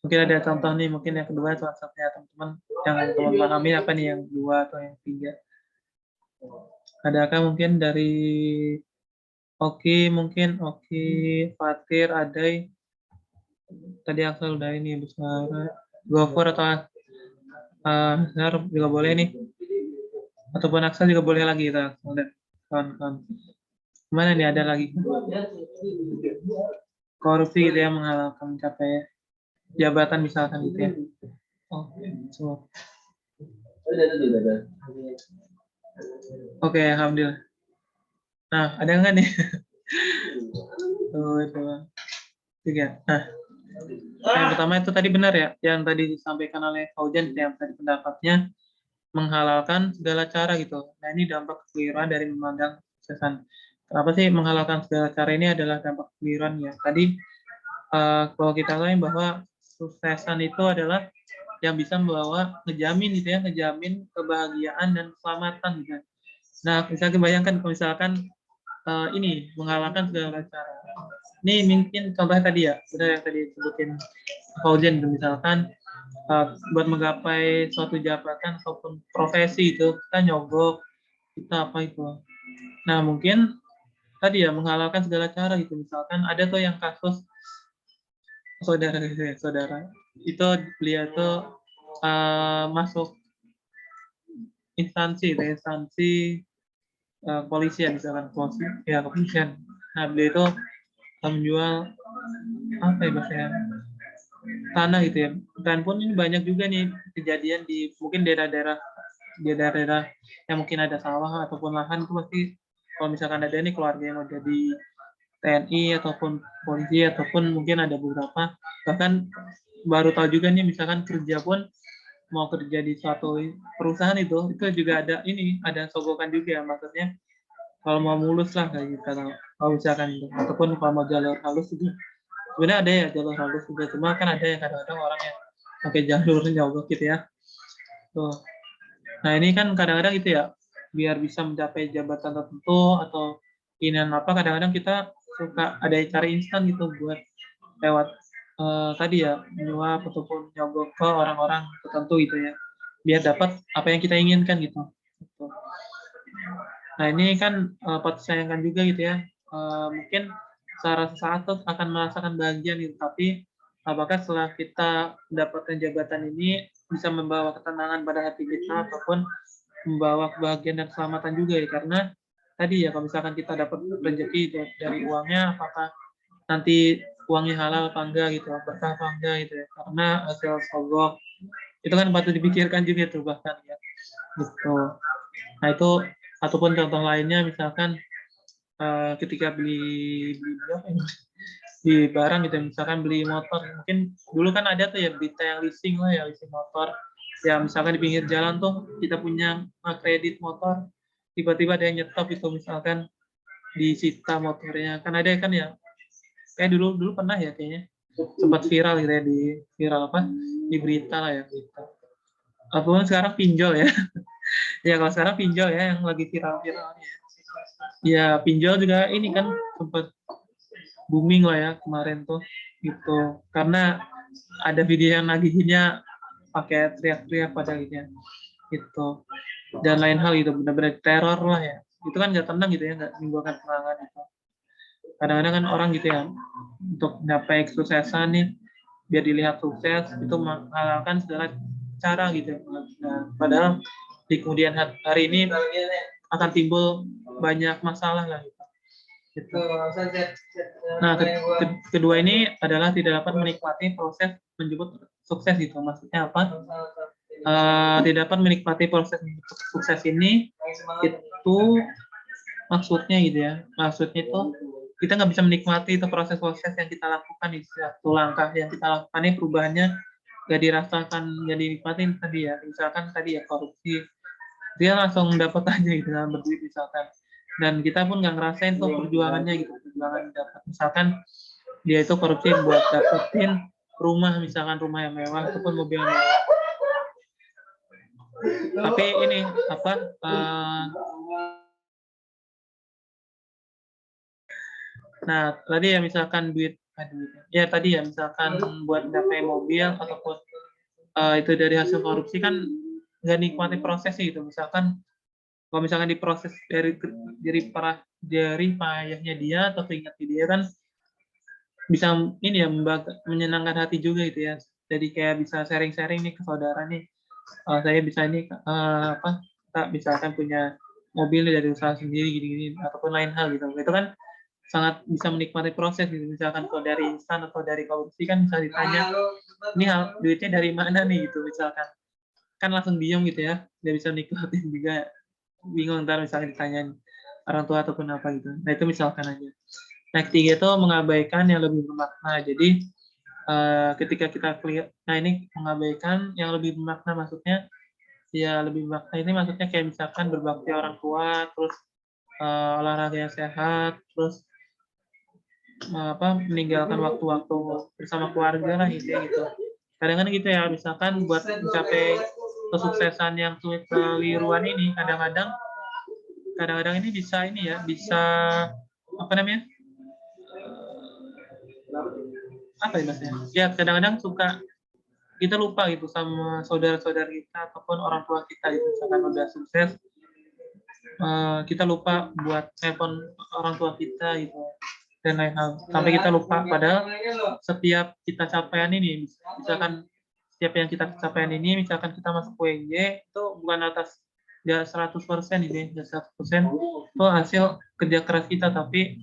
Mungkin ada contoh nih, mungkin yang kedua salah satunya teman-teman yang teman pahami apa nih yang dua atau yang tiga. Adakah mungkin dari Oki, Fatir, Adai, tadi Axel udah ini, besar, Gofur atau Zar juga boleh nih. Ataupun Axel juga boleh lagi kita kawan-kawan. Mana nih ada lagi? Korupsi gitu ya, menghalalkan mencapai jabatan misalkan gitu ya. Oke, so. Oke, alhamdulillah. Nah, ada nggak nih? Tuh. Tiga. Nah, yang pertama itu tadi benar ya, yang tadi disampaikan oleh Faujan yang tadi pendapatnya menghalalkan segala cara gitu. Nah, ini dampak kekeliruan dari memandang kesuksesan. Kenapa sih menghalalkan segala cara ini adalah dampak kekeliruan ya? Tadi kalau kita tahu bahwa suksesan itu adalah yang bisa membawa ngejamin gitu ya, ngejamin kebahagiaan dan keselamatan gitu. Nah, bisa bayangkan kalau misalkan ini menghalalkan segala cara. Ini mungkin contohnya tadi ya, benar yang tadi disebutin Fauzen, misalkan buat menggapai suatu jabatan ataupun profesi itu kita nyogok, kita apa itu. Nah, mungkin tadi ya menghalalkan segala cara gitu. Misalkan ada tuh yang kasus saudara itu beliau tuh masuk instansi polisian misalkan kepolisian. Nah, beliau itu menjual apa ya bahasanya tanah gitu ya. Dan pun ini banyak juga nih kejadian di mungkin daerah-daerah yang mungkin ada sawah ataupun lahan itu pasti kalau misalkan ada nih keluarga yang mau jadi TNI ataupun polisi ataupun mungkin ada beberapa bahkan baru tahu juga nih misalkan kerja pun mau kerja di suatu perusahaan itu juga ada sogokan juga ya, maksudnya kalau mau mulus lah kayak gitu, kalau misalkan gitu. Ataupun kalau mau jalur halus juga sebenarnya ada ya jalur halus juga, cuma kan ada yang kadang-kadang orang yang pakai jalur nyogok gitu ya tuh. Nah ini kan kadang-kadang gitu ya, biar bisa mencapai jabatan tertentu atau inian apa, kadang-kadang kita suka ada cara instan gitu buat lewat tadi ya menyuap ataupun nyogok ke orang-orang tertentu gitu ya, biar dapat apa yang kita inginkan gitu. Nah ini kan patut disayangkan juga gitu ya. Mungkin secara sesaat tuh akan merasakan bahagia gitu, tapi apakah setelah kita mendapatkan jabatan ini bisa membawa ketenangan pada hati kita ataupun membawa kebahagiaan dan keselamatan juga ya, karena tadi ya kalau misalkan kita dapat rezeki dari uangnya, apakah nanti uangnya halal apa enggak gitu, berkah apa enggak gitu ya, karena hasil sogok itu kan patut dipikirkan juga tuh bahkan ya gitu. Nah itu ataupun contoh lainnya misalkan ketika beli barang gitu, misalkan beli motor, mungkin dulu kan ada tuh ya berita yang leasing lah ya, leasing motor ya, misalkan di pinggir jalan tuh kita punya kredit motor, tiba-tiba ada yang nyetop itu, misalkan disita motornya, kan ada kan ya, kayak dulu pernah ya kayaknya sempat viral gitu ya, di viral apa di berita lah ya gitu. Ataupun sekarang pinjol ya ya kalau sekarang pinjol ya yang lagi viral-viralnya ya, pinjol juga ini kan sempat booming lah ya kemarin tuh gitu, karena ada video yang nagihinnya pakai teriak-teriak pada gitu, dan lain hal gitu, benar-benar teror lah ya, itu kan nggak tenang gitu ya, nggak menimbulkan semangat gitu. Kadang-kadang kan orang gitu ya, untuk mencapai kesuksesan nih, biar dilihat sukses itu menghalalkan segala cara gitu. Nah, padahal di kemudian hari ini akan timbul banyak masalah lah gitu. Nah, kedua ini adalah tidak dapat menikmati proses menjemput sukses gitu. Maksudnya apa? Tidak dapat menikmati proses menjemput sukses ini itu maksudnya gitu ya. Maksudnya itu kita nggak bisa menikmati itu proses-proses yang kita lakukan di satu langkah yang kita lakukan ini, perubahannya nggak dirasakan, nggak dinikmatin tadi ya. Misalkan tadi ya korupsi, dia langsung dapat aja gitu kan, berduit misalkan, dan kita pun nggak ngerasain tuh perjuangannya gitu, perjuangan dapat, misalkan dia itu korupsi buat dapetin rumah, misalkan rumah yang mewah ataupun mobil yang mewah, tapi ini apa nah tadi ya misalkan duit ya tadi ya misalkan buat dapat mobil ataupun itu dari hasil korupsi, kan nggak nikmati prosesnya gitu. Misalkan kalau misalkan diproses dari payahnya dia atau keringatnya dia, kan bisa ini ya menyenangkan hati juga gitu ya. Jadi kayak bisa sharing-sharing nih ke saudara nih, saya bisa ini apa, kita misalkan punya mobil dari usaha sendiri gini-gini ataupun lain hal gitu. Itu kan sangat bisa menikmati proses gitu. Misalkan kalau dari instan atau dari korupsi kan bisa ditanya, ini duitnya dari mana nih gitu, misalkan kan langsung diem gitu ya, dia bisa nikmatin juga, bingung ntar misalnya ditanyain orang tua ataupun apa gitu. Nah itu misalkan aja. Nah ketiga itu mengabaikan yang lebih bermakna. Jadi ketika kita nah ini mengabaikan yang lebih bermakna, maksudnya ya lebih bermakna ini maksudnya kayak misalkan berbakti orang tua, terus olahraga yang sehat, terus meninggalkan waktu-waktu bersama keluarga lah gitu. Kadang-kadang gitu ya, misalkan buat mencapai kesuksesan yang keliruan ini, kadang-kadang ini bisa apa namanya, apa ya maksudnya ya, kadang-kadang suka kita lupa gitu sama saudara-saudara kita ataupun orang tua kita gitu. Misalkan udah sukses, kita lupa buat telepon orang tua kita gitu dan lain hal, sampai kita lupa, padahal setiap kita capaian ini, misalkan setiap yang kita capaian ini, misalkan kita masuk UNJ itu bukan atas ya 100% ini, ya 100% itu hasil kerja keras kita, tapi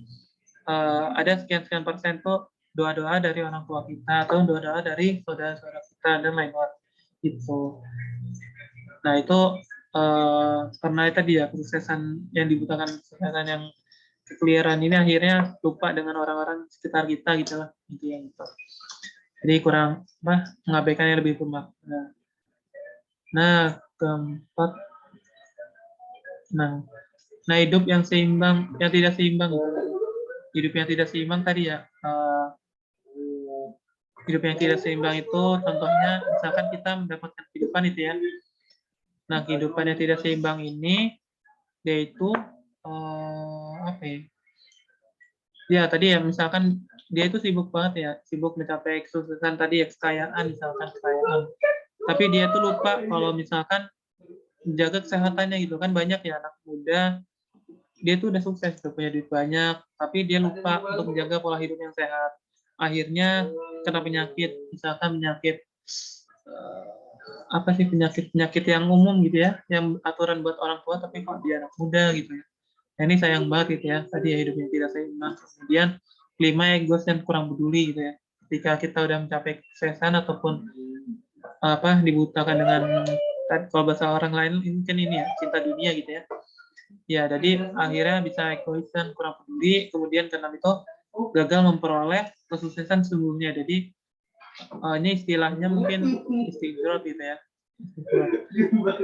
ada sekian persen tuh doa-doa dari orang tua kita atau doa-doa dari saudara-saudara kita dan lain-lain gitu. Nah itu karena tadi ya kesuksesan yang dibutuhkan, kesuksesan yang kekeliruan ini akhirnya lupa dengan orang-orang sekitar kita gitu lah, gitu. Jadi kurang mengabaikan yang lebih bermakna. Nah, keempat, nah, hidup yang seimbang, yang tidak seimbang itu. Hidup yang tidak seimbang tadi ya. Hidup yang tidak seimbang itu contohnya misalkan kita mendapatkan kehidupan itu ya. Nah, kehidupan yang tidak seimbang ini yaitu apa ya? Ya tadi ya misalkan dia itu sibuk banget ya, sibuk mencapai kesuksesan tadi ya, kekayaan misalkan kekayaan. Tapi dia tuh lupa kalau misalkan menjaga kesehatannya gitu kan, banyak ya anak muda dia tuh udah sukses, udah punya duit banyak, tapi dia lupa untuk menjaga pola hidup yang sehat. Akhirnya kena penyakit, misalkan penyakit apa sih, penyakit yang umum gitu ya, yang aturan buat orang tua tapi kok dia anak muda gitu ya. Nah, ini sayang banget gitu ya, tadi ya hidupnya tidak seimbang. Kemudian kelima, egois dan kurang peduli gitu ya. Ketika kita udah mencapai kesuksesan ataupun apa dibutakan dengan kalau bahasa orang lain mungkin ini ya, cinta dunia gitu ya. Ya, jadi akhirnya bisa egois dan kurang peduli, kemudian karena itu gagal memperoleh kesuksesan sebelumnya. Jadi ini istilahnya mungkin istidrot gitu ya.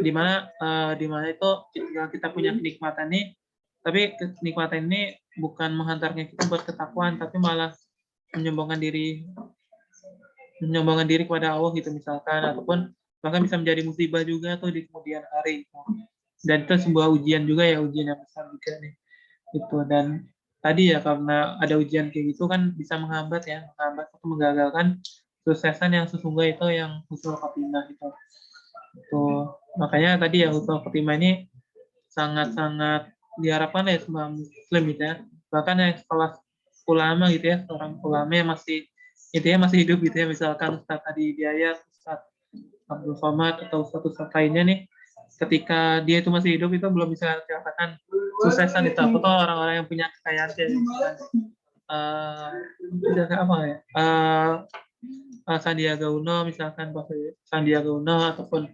Dimana dimana itu ketika kita punya kenikmatan nih, tapi kenikmatan ini bukan menghantarnya kita buat ketakwaan, tapi malah menyombongkan diri kepada Allah gitu misalkan, ataupun bahkan bisa menjadi musibah juga tuh di kemudian hari. Dan itu sebuah ujian juga ya, ujian yang besar juga nih. Itu dan tadi ya karena ada ujian kayak gitu kan bisa menghambat atau menggagalkan kesuksesan yang sesungguhnya itu yang husnul khotimah itu. Makanya tadi ya husnul khotimah ini sangat-sangat diharapkan ya semua muslim gitu ya. Bahkan yang sekelas ulama gitu ya, seorang ulama yang masih hidup gitu ya, misalkan Ustaz Hadi Hidayat, Ustaz Abdul Somad atau Ustaz lainnya nih, ketika dia itu masih hidup itu belum bisa dikatakan suksesan itu. Aku tuh orang-orang yang punya kekayaan kayak misalkan apa ya, Sandiaga Uno misalkan, Sandiaga Uno ataupun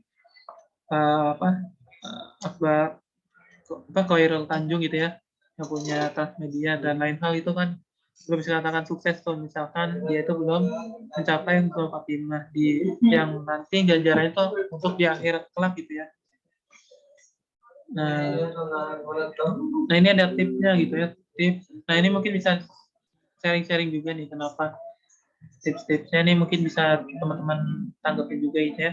apa Khairul Tanjung gitu ya, yang punya Transmedia dan lain hal, itu kan belum bisa katakan sukses tuh, misalkan dia itu belum mencapai husnul khotimah di yang nanti ganjarannya itu untuk di akhirat kelak gitu ya. Nah ini ada tipsnya gitu ya, tips. Nah ini mungkin bisa sharing-sharing juga nih, kenapa tips-tipsnya nih mungkin bisa teman-teman tanggapin juga gitu ya.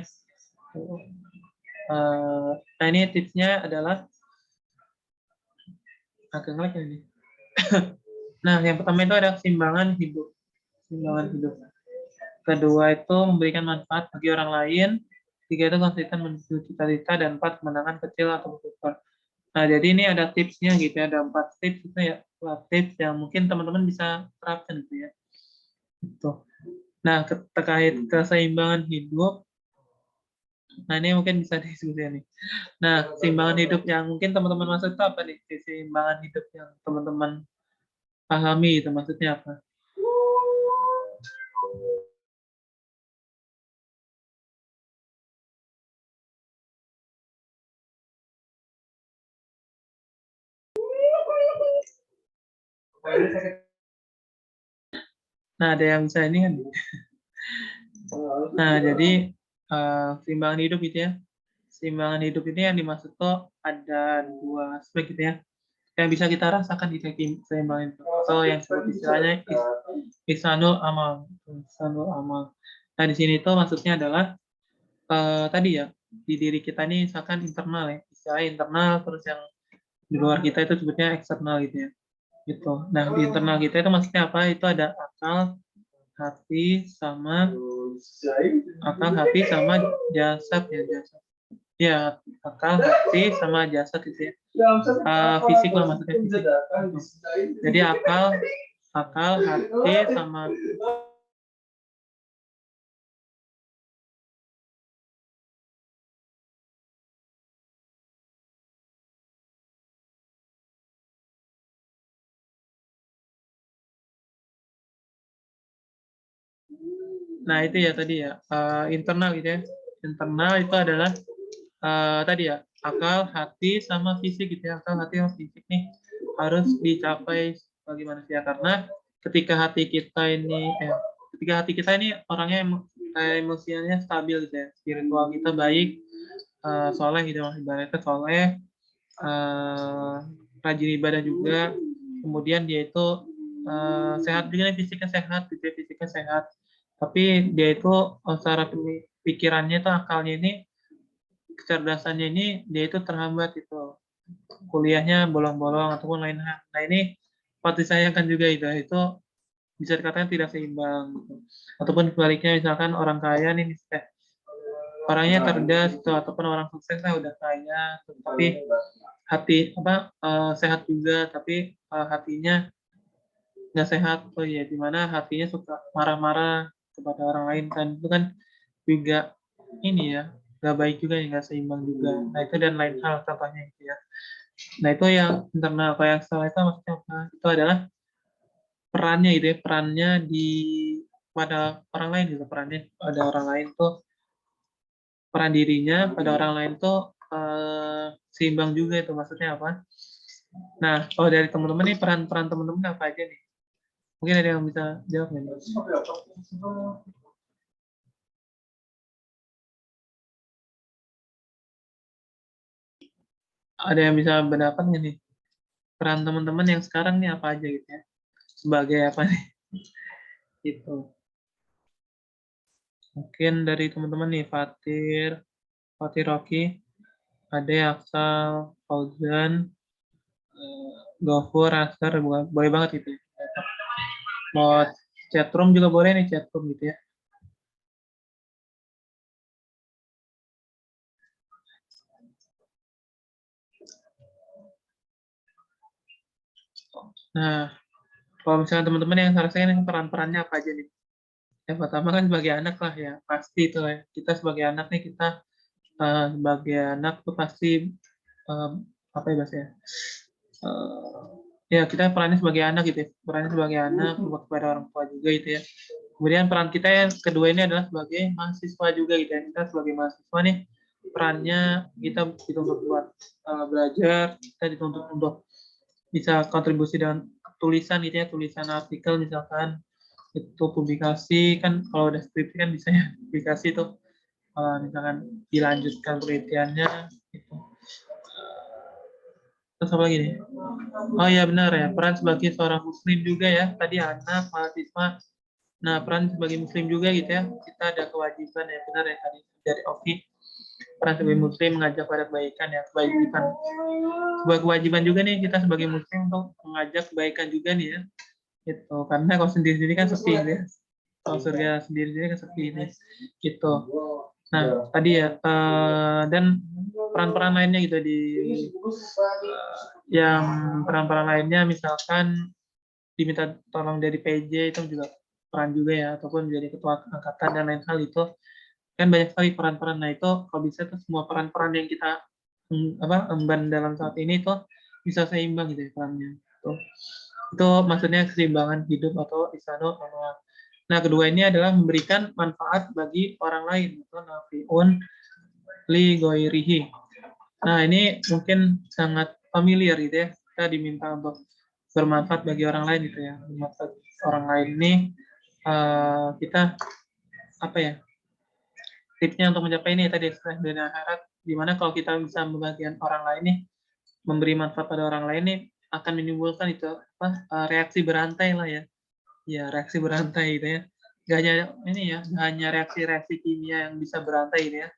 Nah ini tipsnya adalah agak ngelag ini. Nah yang pertama itu ada keseimbangan hidup. Kedua itu memberikan manfaat bagi orang lain. Tiga itu konsisten menuju cita-cita, dan empat kemenangan kecil atau besar. Nah jadi ini ada tipsnya gitu ya, ada 4 tips itu ya, 4 tips yang mungkin teman-teman bisa terapkan gitu ya. Itu. Nah terkait keseimbangan hidup, nah ini mungkin bisa diskusi nih. Nah keseimbangan hidup yang mungkin teman-teman maksud itu apa nih? Keseimbangan hidup yang teman-teman pahami itu maksudnya apa? Nah ada yang bisa ini kan? Nah jadi keseimbangan hidup gitu ya. Keseimbangan hidup ini yang dimaksud tuh ada 2 aspek gitu ya, yang bisa kita rasakan di keseimbangan itu, atau yang disebut istilahnya ihsanul amal. Nah di sini tuh maksudnya adalah tadi ya, di diri kita ini misalkan internal ya, istilah internal, terus yang di luar kita itu sebutnya eksternal gitu ya. Gitu. Nah di internal kita itu maksudnya apa? Itu ada akal, hati sama jasad ya, jasad. Ya, akal, hati sama jasad itu ya. Fisik lah maksudnya, fisik. Jadi akal, hati sama nah itu ya tadi ya, internal gitu ya. Internal itu adalah tadi ya, akal, hati sama fisik gitu ya. Akal, hati sama fisik nih harus dicapai sebagai manusia, karena ketika hati kita ini orangnya emosinya stabil gitu ya, spiritual kita baik, soleh gitu, ibaratnya soleh, rajin ibadah juga, kemudian dia itu sehat juga, fisiknya sehat, gitu ya, fisiknya sehat, tapi dia itu secara pikirannya itu, akalnya ini, kecerdasannya ini, dia itu terhambat gitu, kuliahnya bolong-bolong ataupun lain hal. Nah ini patut disayangkan juga itu bisa dikatakan tidak seimbang gitu. Ataupun sebaliknya, misalkan orang kaya nih, orangnya cerdas gitu, ataupun orang sukses lah udah kaya, tapi sehat juga, tapi hatinya nggak sehat, ya dimana hatinya suka marah-marah kepada orang lain, kan itu kan juga ini ya, nggak baik juga ya, nggak seimbang juga. Nah itu dan lain hal contohnya gitu ya. Nah itu yang internal. Kalau yang eksternal itu maksudnya apa? Itu adalah perannya gitu ya, perannya di pada orang lain gitu, perannya pada orang lain tuh, peran dirinya pada orang lain tuh seimbang juga. Itu maksudnya apa? Nah kalau dari teman-teman nih, peran-peran teman-teman apa aja nih? Mungkin ada yang bisa jawab nih? Ada yang bisa berpendapat nggak nih? Peran teman-teman yang sekarang nih apa aja gitu ya? Sebagai apa nih? Gitu. Mungkin dari teman-teman nih, Fatir Rocky, Ade, Aksal, Fauzan, Gofur, Askar, boleh banget gitu ya. Mau chatroom juga boleh nih, chatroom gitu ya. Nah, kalau misalnya teman-teman yang ngerasain peran-perannya apa aja nih? Yang pertama kan sebagai anak lah ya, pasti itu ya. Kita sebagai anak nih, kita sebagai anak tuh pasti eh, apa ya bahasanya? Eh, ya kita perannya sebagai anak gitu ya. Perannya sebagai anak, kepada orang tua juga gitu ya. Kemudian peran kita yang kedua ini adalah sebagai mahasiswa juga gitu ya. Kita sebagai mahasiswa nih, perannya kita dituntut buat belajar, kita dituntut untuk bisa kontribusi dengan tulisan gitu ya, tulisan artikel misalkan, itu publikasi kan, kalau udah skripsi kan bisa ya publikasi tuh, misalkan dilanjutkan penelitiannya gitu. Terus apa lagi nih? Oh iya benar ya, peran sebagai seorang muslim juga ya, tadi anak, mahasiswa. Nah, peran sebagai muslim juga gitu ya, kita ada kewajiban ya, benar ya tadi dari Oki, peran sebagai muslim mengajak pada kebaikan ya, kewajiban. Sebuah kewajiban juga nih kita sebagai muslim untuk mengajak kebaikan juga nih ya. Gitu. Karena kalau sendiri-sendiri kan sepi gitu ya. Kalau surga sendiri-sendiri kan sepi ini. Gitu. Nah, tadi ya, dan peran-peran lainnya gitu di yang peran-peran lainnya, misalkan diminta tolong dari PJ, itu juga peran juga ya, ataupun jadi ketua angkatan dan lain hal, itu kan banyak sekali peran-peran. Nah itu kalau bisa tuh semua peran-peran yang kita emban dalam saat ini tuh bisa seimbang gitu ya perannya. Itu maksudnya keseimbangan hidup atau isano. Nah kedua ini adalah memberikan manfaat bagi orang lain, atau nafiun li goirihi. Nah ini mungkin sangat familiar gitu ya, kita diminta untuk bermanfaat bagi orang lain gitu ya. Bermanfaat orang lain ini kita apa ya, tipsnya untuk mencapai ini tadi, dunia akhirat, dimana kalau kita bisa membagikan orang lain nih, memberi manfaat pada orang lain nih, akan menimbulkan itu reaksi berantai lah ya. Ya reaksi berantai gitu ya. Gak hanya ini ya, gak hanya reaksi-reaksi kimia yang bisa berantai gitu ya.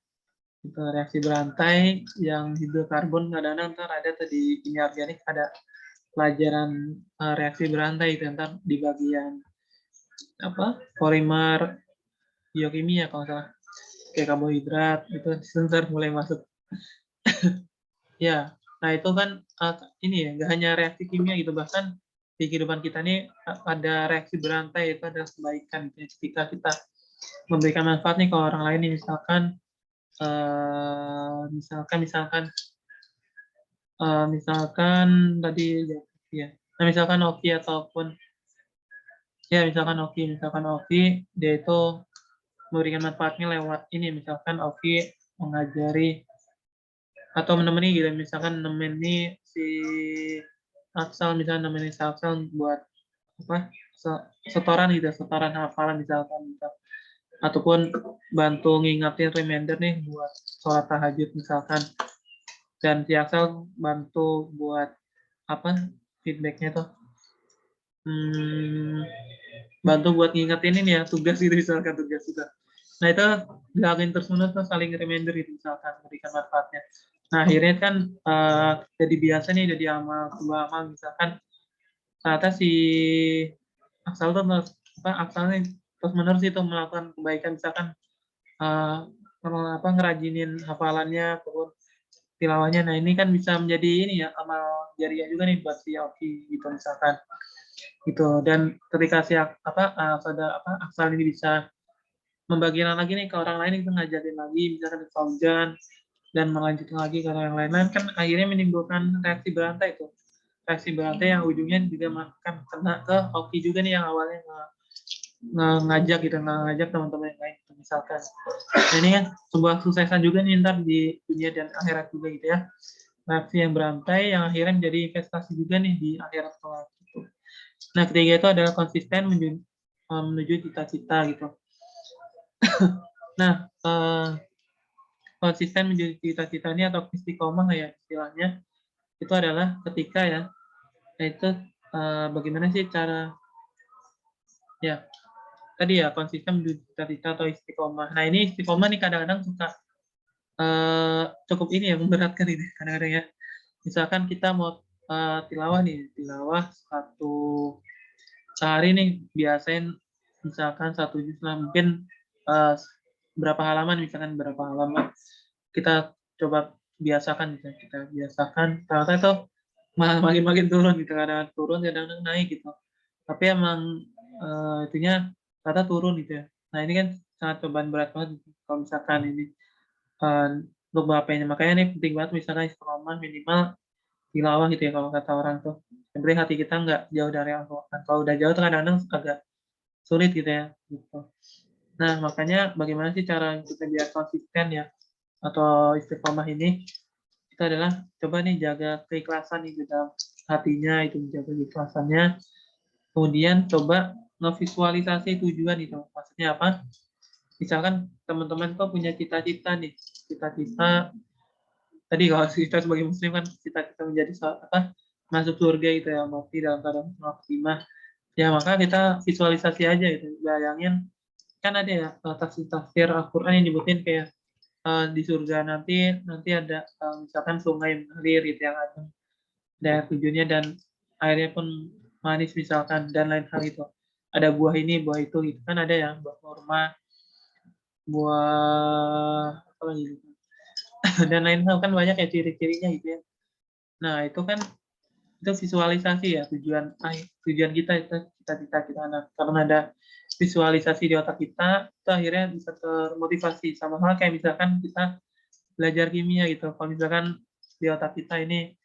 Itu reaksi berantai yang hidrokarbon, kadang-kadang ntar ada tuh di kimia organik, ada pelajaran reaksi berantai itu ntar di bagian polimer biokimia kalau salah, kayak karbohidrat itu ntar mulai masuk. Ya, nah itu kan ini ya, nggak hanya reaksi kimia gitu, bahkan di kehidupan kita nih ada reaksi berantai, itu adalah kebaikan gitu. Ketika kita memberikan manfaat nih ke orang lain nih, misalkan tadi ya, nah misalkan Oki ataupun ya misalkan Oki dia itu memberikan manfaatnya lewat ini, misalkan Oki mengajari atau menemani gitu, misalkan nemeni si Aksal, misalnya nemeni si Aksal buat setoran gitu, setoran hafalan misalkan, ataupun bantu ngingatin reminder nih buat sholat tahajud misalkan, dan si Axel bantu buat apa feedbacknya tuh, bantu buat ngingetin ini ya tugas gitu misalkan, tugas itu. Nah itu dilakuin terus menerus tuh, saling reminder gitu misalkan, berikan manfaatnya. Nah akhirnya kan jadi biasa nih, jadi amal, sebuah amal misalkan. Ternyata si Axel tuh Axel nih terus menerus itu melakukan kebaikan, misalkan ngerajinin hafalannya, ataupun tilawahnya. Nah ini kan bisa menjadi ini ya, amal jariah juga nih buat si Oki gitu misalkan gitu. Dan ketika si saudara Axel ini bisa membagikan lagi nih ke orang lain, itu ngajarin lagi misalkan ke Fauzan, dan melanjutkan lagi ke orang lain-lain, kan akhirnya menimbulkan reaksi berantai itu, reaksi berantai yang ujungnya juga makan kena ke Oki juga nih, yang awalnya ngajak gitu, ngajak teman-teman yang lain misalkan. Nah, ini kan sebuah suksesan juga nih ntar di dunia dan akhirat juga gitu ya, reaksi yang berantai yang akhirnya menjadi investasi juga nih di akhirat kelak gitu. Nah ketiga itu adalah konsisten menuju cita-cita gitu. Nah konsisten menuju cita-cita ini atau istiqomah ya istilahnya, itu adalah ketika ya, itu bagaimana sih cara ya tadi ya, konsisten menuju cita-cita atau istiqomah. Nah ini istiqomah nih kadang-kadang suka cukup ini ya, memberatkan ini kadang-kadang ya. Misalkan kita mau tilawah nih, tilawah sehari nih, biasain misalkan 1 juz lah, mungkin berapa halaman, misalkan berapa halaman kita coba biasakan, kita biasakan, ternyata itu makin turun gitu, kadang turun, kadang naik gitu, tapi emang itunya ternyata turun gitu ya. Nah ini kan sangat cobaan berat banget gitu, kalau misalkan ini untuk bapaknya. Makanya ini penting banget misalkan istiqomah minimal tilawah gitu ya, kalau kata orang tuh, yang penting hati kita nggak jauh dari Al-Quran. Kalau udah jauh kadang-kadang agak sulit gitu ya gitu. Nah makanya bagaimana sih cara kita biar konsisten ya atau istiqomah ini, itu adalah coba nih jaga keikhlasan nih di dalam hatinya, itu menjaga keikhlasannya. Kemudian coba ngevisualisasi tujuan itu, maksudnya apa, misalkan teman-teman tuh punya cita-cita nih, cita-cita tadi kalau kita sebagai muslim kan cita-cita menjadi masuk surga itu ya, mati dalam keadaan khotimah ya, maka kita visualisasi aja gitu, bayangin kan ada ya tafsir Al-Quran yang nyebutin kayak di surga nanti ada misalkan sungai mengalir gitu yang ada daerah tujuannya, dan airnya pun manis misalkan, dan lain hal itu, ada buah ini buah itu gitu kan, ada ya buah kurma, buah apa lagi gitu. Dan lain hal kan banyak ya ciri-cirinya gitu ya. Nah itu kan itu visualisasi ya, tujuan kita itu cita-cita kita. Nah karena ada visualisasi di otak kita, itu akhirnya bisa termotivasi. Sama hal kayak misalkan kita belajar kimia gitu, kalau misalkan di otak kita ini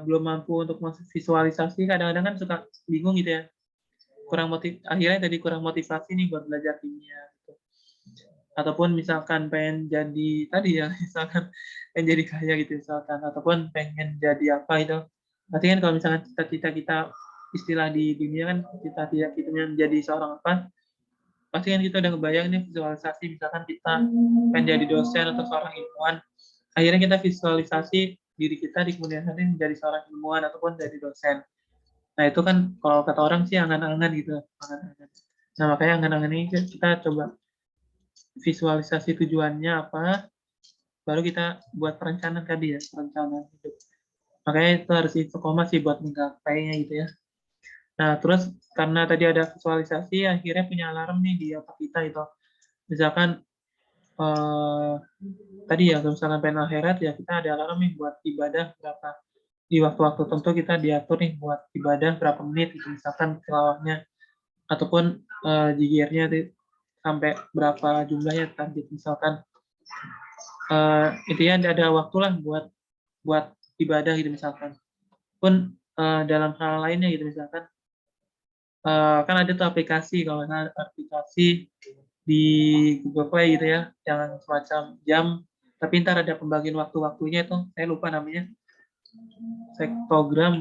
belum mampu untuk visualisasi, kadang-kadang kan suka bingung gitu ya, akhirnya jadi kurang motivasi nih buat belajar kimia gitu. Ataupun misalkan pengen jadi tadi ya, misalkan pengen jadi kaya gitu misalkan, ataupun pengen jadi apa itu, berarti kan kalau misalkan cita-cita kita, istilah di dunia kan cita-cita kita menjadi seorang apa, pasti kan kita udah ngebayang nih visualisasi, misalkan kita pengen jadi dosen atau seorang ilmuwan, akhirnya kita visualisasi diri kita di kemudian hari menjadi seorang ilmuwan ataupun jadi dosen. Nah itu kan kalau kata orang sih angan-angan gitu, angan-angan. Nah makanya angan-angan ini kita coba visualisasi tujuannya apa, baru kita buat perencanaan tadi ya, perencanaan hidup. Makanya itu harus istiqomah sih buat menggapainya gitu ya. Nah terus karena tadi ada visualisasi, akhirnya punya alarm nih di otak kita itu. Misalkan tadi ya, kalau misalkan pengen akhirat ya, kita ada alarm nih buat ibadah berapa, di waktu-waktu tentu kita diatur nih buat ibadah berapa menit gitu, misalkan tilawahnya, ataupun jigirnya sampai berapa jumlahnya target misalkan. Intinya ada waktu lah buat ibadah gitu misalkan. Pun dalam hal lainnya gitu misalkan, kan ada tuh aplikasi, kalau misalnya aplikasi di Google Play gitu ya, yang semacam jam, tapi ntar ada pembagian waktu-waktunya itu, saya lupa namanya, sektogram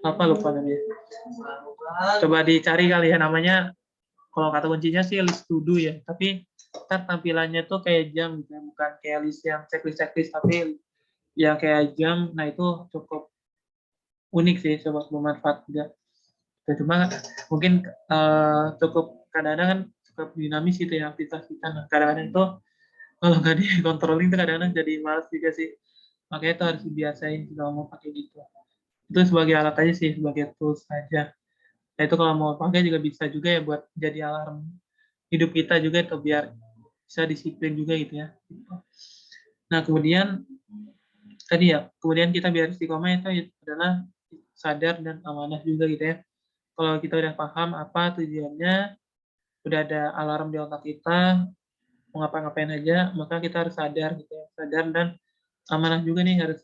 apa lupa namanya, coba dicari kali ya namanya, kalau kata kuncinya sih list to do ya, tapi ntar tampilannya tuh kayak jam gitu ya, bukan kayak list yang checklist tapi yang kayak jam. Nah itu cukup unik sih, coba bermanfaat juga. Ya, cuma mungkin cukup kadang-kadang kan cukup dinamis gitu ya aktivitas kita. Nah, kadang-kadang itu kalau nggak dikontrolin tuh kadang-kadang jadi malas juga sih. Makanya itu harus dibiasain kalau mau pakai gitu. Itu sebagai alat aja sih, sebagai tools aja. Nah itu kalau mau pakai juga bisa juga ya buat jadi alarm hidup kita juga itu biar bisa disiplin juga gitu ya. Nah kemudian tadi ya, kemudian kita biar istiqomah itu adalah sadar dan amanah juga gitu ya. Kalau kita udah paham apa tujuannya, udah ada alarm di otak kita, mau ngapa-ngapain aja, maka kita harus sadar gitu ya. Sadar dan amanah juga nih harus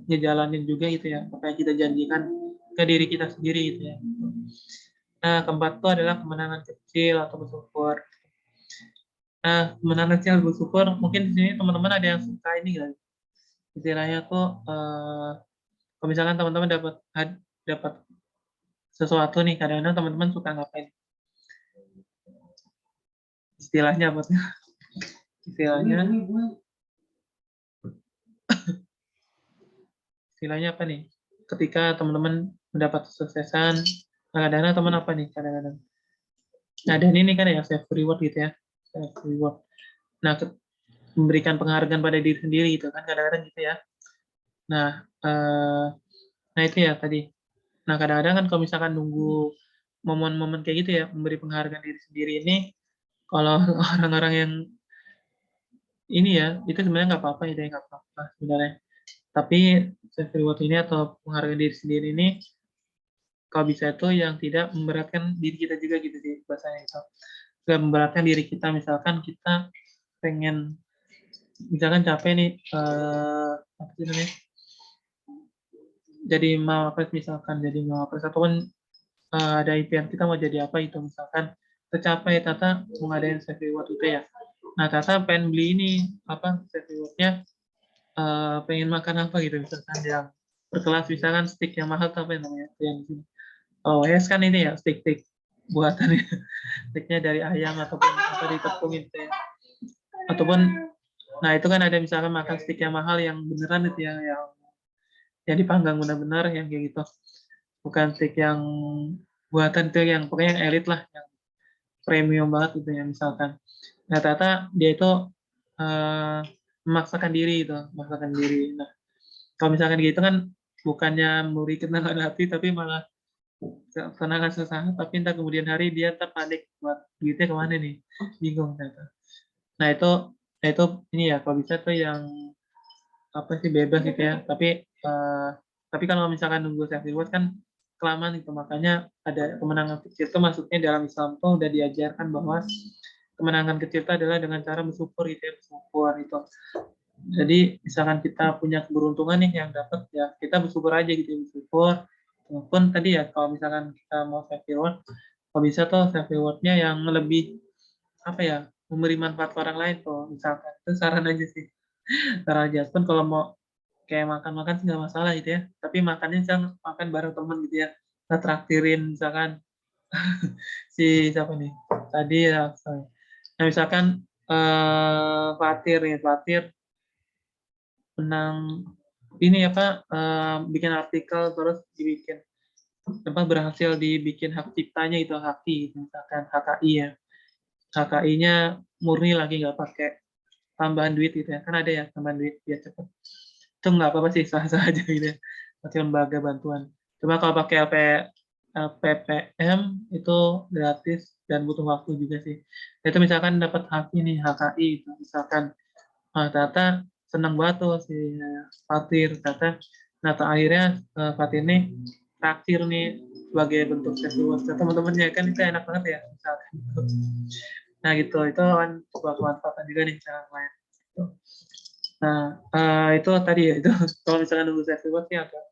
ngejalanin juga gitu ya, apa yang kita janjikan ke diri kita sendiri gitu ya. Nah, keempat itu adalah kemenangan kecil atau bersyukur. Nah, kemenangan kecil bersyukur, mungkin di sini teman-teman ada yang suka ini kan. Istilahnya tuh, kalau misalkan teman-teman dapat sesuatu nih, kadang-kadang teman-teman suka ngapain? Istilahnya apa tuh? Istilahnya apa nih? Ketika teman-teman mendapat kesuksesan, kadang-kadang teman apa nih? Kadang-kadang. Nah, dan ini kan ya self reward gitu ya. Self reward. Nah, memberikan penghargaan pada diri sendiri gitu kan kadang-kadang gitu ya. Nah, nah itu ya tadi. Nah, kadang-kadang kan kalau misalkan nunggu momen-momen kayak gitu ya, memberi penghargaan diri sendiri ini, kalau orang-orang yang ini ya, itu sebenarnya nggak apa-apa ya, nggak apa-apa sebenarnya. Tapi self reward ini atau penghargaan diri sendiri ini, kalau bisa itu yang tidak memberatkan diri kita juga gitu sih bahasanya itu. Gak memberatkan diri kita, misalkan kita pengen, misalkan capek nih, apa sih namanya, jadi mawapres misalkan, jadi mawapres ataupun ada impian kita mau jadi apa itu misalkan tercapai, Tata mau ngadain self reward itu ya. Nah Tata pengen beli ini apa self rewardnya, pengen makan apa gitu misalkan yang berkelas, misalkan steak yang mahal apa yang namanya yang di sini. Oh yes kan ini ya steak buatan ya, steaknya dari ayam ataupun apa di tepung itu ya. Ataupun nah itu kan ada misalkan makan steak yang mahal yang beneran itu yang dipanggang benar-benar yang kayak gitu, bukan steak yang buatan itu yang pokoknya yang elit lah, yang premium banget gitu ya misalkan. Nah ternyata dia itu uh, memaksakan diri itu, memaksakan diri. Nah kalau misalkan gitu kan bukannya memberi ketenangan hati tapi malah ketenangan sesaat, tapi entah kemudian hari dia terpanik buat duitnya kemana nih, bingung ternyata. Nah itu ini ya kalau bisa tuh yang apa sih bebas gitu ya, tapi kalau misalkan nunggu self reward kan kelamaan gitu, makanya ada kemenangan kecil itu, maksudnya dalam Islam tuh udah diajarkan bahwa kemenangan kecil itu adalah dengan cara bersyukur gitu ya, bersyukur itu. Jadi misalkan kita punya keberuntungan nih yang dapat ya kita bersyukur aja gitu, bersyukur. Walaupun tadi ya kalau misalkan kita mau self reward, kalau bisa tuh self rewardnya yang lebih apa ya, memberi manfaat ke orang lain tuh misalkan, itu saran aja sih. Saran aja pun kalau mau kayak makan-makan sih nggak masalah gitu ya, tapi makannya jangan makan bareng temen gitu ya, kita traktirin misalkan si siapa nih tadi ya. Nah misalkan Fatir nih, Fatir menang ini apa, bikin artikel terus dibikin apa, berhasil dibikin hak ciptanya itu HAKI misalkan, HKI ya, HKI-nya murni lagi nggak pakai tambahan duit gitu ya, kan ada ya tambahan duit biar cepet, itu nggak apa-apa sih, sah-sah aja gitu ya, pakai lembaga bantuan. Cuma kalau pakai LPPM itu gratis dan butuh waktu juga sih. Nah, itu misalkan dapat hak ini HKI itu misalkan, Tata senang banget tuh si Fatir, Tata. Nah akhirnya Fatir ini traktir nih sebagai bentuk reward ke teman-temannya, kan itu enak banget ya misalkan. Nah gitu, itu kan sebuah kemanfaatan juga nih cara lain. Nah itu tadi ya itu kalau misalkan nunggu self reward sih agak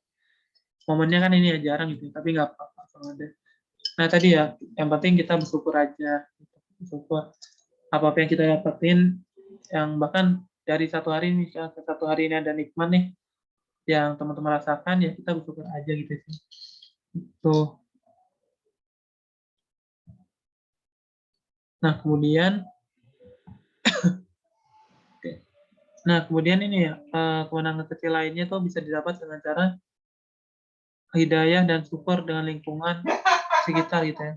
momennya kan ini ya jarang gitu, tapi nggak apa-apa kalau ada. Nah tadi ya yang penting kita bersyukur aja, bersyukur apa yang kita dapetin, yang bahkan dari satu hari ini, satu hari ini ada nikmat nih yang teman-teman rasakan, ya kita bersyukur aja gitu sih. Tuh. Nah kemudian Oke. Nah, kemudian ini ya, kemenangan kecil lainnya tuh bisa didapat dengan cara hidayah dan support dengan lingkungan sekitar gitu ya.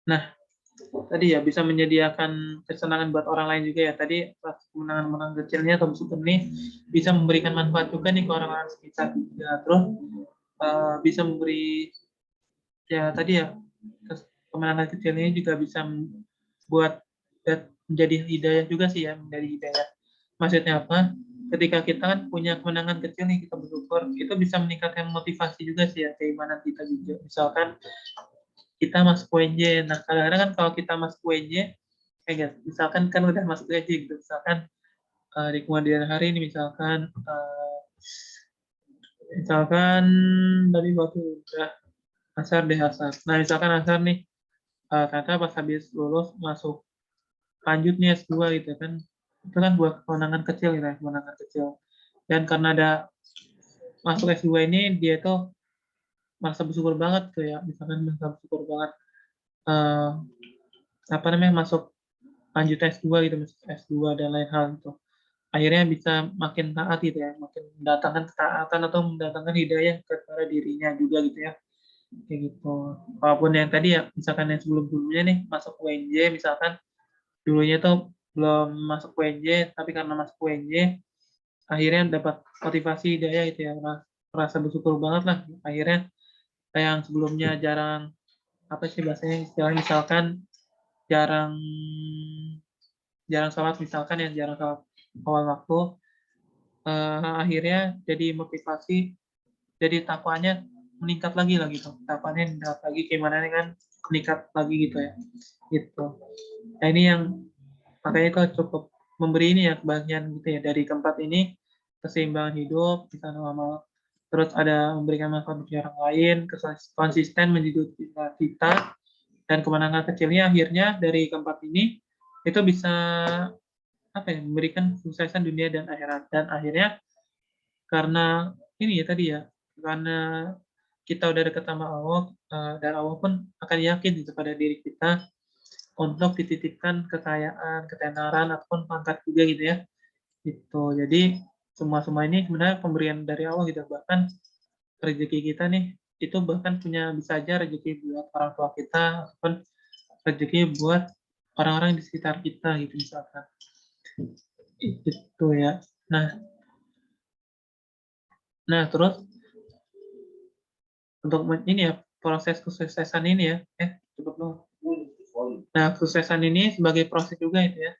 Nah, tadi ya bisa menyediakan kesenangan buat orang lain juga ya. Tadi kemenangan-kemenangan kecilnya atau support ini bisa memberikan manfaat juga nih ke orang-orang sekitar juga. Terus bisa memberi ya tadi ya kemenangan kecil ini juga bisa buat menjadi hidayah juga sih ya, menjadi hidayah. Maksudnya apa? Ketika kita kan punya kemenangan kecil nih, kita bersyukur, itu bisa meningkatkan motivasi juga sih ya, keimanan kita juga. Misalkan kita masuk UNJ, nah kadang-kadang kan kalau kita masuk UNJ, guys, misalkan kan udah masuk UNJ gitu, misalkan di kemudian hari ini misalkan dari waktu udah asar deh asar. Nah misalkan asar nih, ternyata pas habis lulus masuk lanjut nih S2 gitu kan, itu kan buat kemenangan kecil gitu ya, kemenangan kecil. Dan karena ada masuk S2 ini, dia tuh merasa bersyukur banget tuh ya, misalkan merasa bersyukur banget uh, apa namanya masuk lanjut S2 gitu, masuk S2 dan lain hal gitu. Akhirnya bisa makin taat gitu ya, makin mendatangkan ketaatan atau mendatangkan hidayah kepada dirinya juga gitu ya. Kayak gitu. Walaupun yang tadi ya, misalkan yang sebelum-sebelumnya nih masuk UNJ, misalkan dulunya tuh belum masuk UNJ, tapi karena masuk UNJ, akhirnya dapat motivasi hidayah gitu ya, merasa bersyukur banget lah. Akhirnya yang sebelumnya jarang, apa sih bahasanya, istilahnya misalkan jarang jarang sholat, misalkan yang jarang sholat awal waktu, akhirnya jadi motivasi, jadi takwanya meningkat lagi lah gitu, takwanya meningkat lagi, gimana nih kan meningkat lagi gitu ya, gitu. Nah ini yang makanya itu cukup memberi ini ya kebahagiaan gitu ya, dari keempat ini keseimbangan hidup bisa normal, terus ada memberikan manfaat bagi orang lain, konsisten menjadi kita, dan kemenangan kecilnya akhirnya dari keempat ini itu bisa apa ya, memberikan kesuksesan dunia dan akhirat. Dan akhirnya karena ini ya tadi ya, karena kita udah dekat sama Allah, dan Allah pun akan yakin gitu pada diri kita untuk dititipkan kekayaan, ketenaran ataupun pangkat juga gitu ya. Gitu. Jadi semua ini sebenarnya pemberian dari Allah gitu. Bahkan rezeki kita nih itu bahkan punya bisa aja rezeki buat orang tua kita ataupun rezeki buat orang-orang di sekitar kita gitu misalkan. Itu ya. Nah terus untuk ini ya proses kesuksesan ini ya, cukup dong. Nah kesuksesan ini sebagai proses juga itu ya,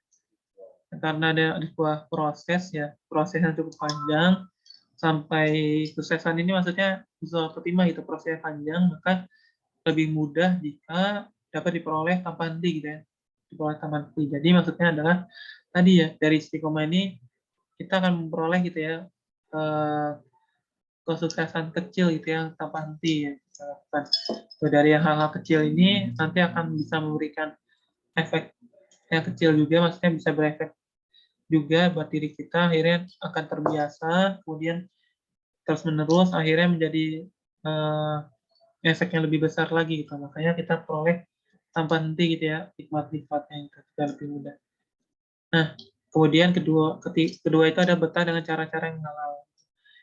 karena ada sebuah proses ya, proses yang cukup panjang sampai kesuksesan ini, maksudnya bisa ketimah itu prosesnya panjang, maka lebih mudah jika dapat diperoleh tanpa henti gitu ya, diperoleh tanpa henti. Jadi maksudnya adalah tadi ya, dari istiqomah ini kita akan memperoleh gitu ya kesuksesan kecil gitu ya tanpa henti ya kita lakukan. So, dari hal-hal kecil ini nanti akan bisa memberikan efek yang kecil juga, maksudnya bisa berefek juga buat diri kita, akhirnya akan terbiasa, kemudian terus menerus akhirnya menjadi efek yang lebih besar lagi gitu. Makanya kita peroleh tanpa henti gitu ya, nikmat-nikmatnya itu juga lebih mudah. Nah, kemudian kedua itu ada betah dengan cara-cara yang halal.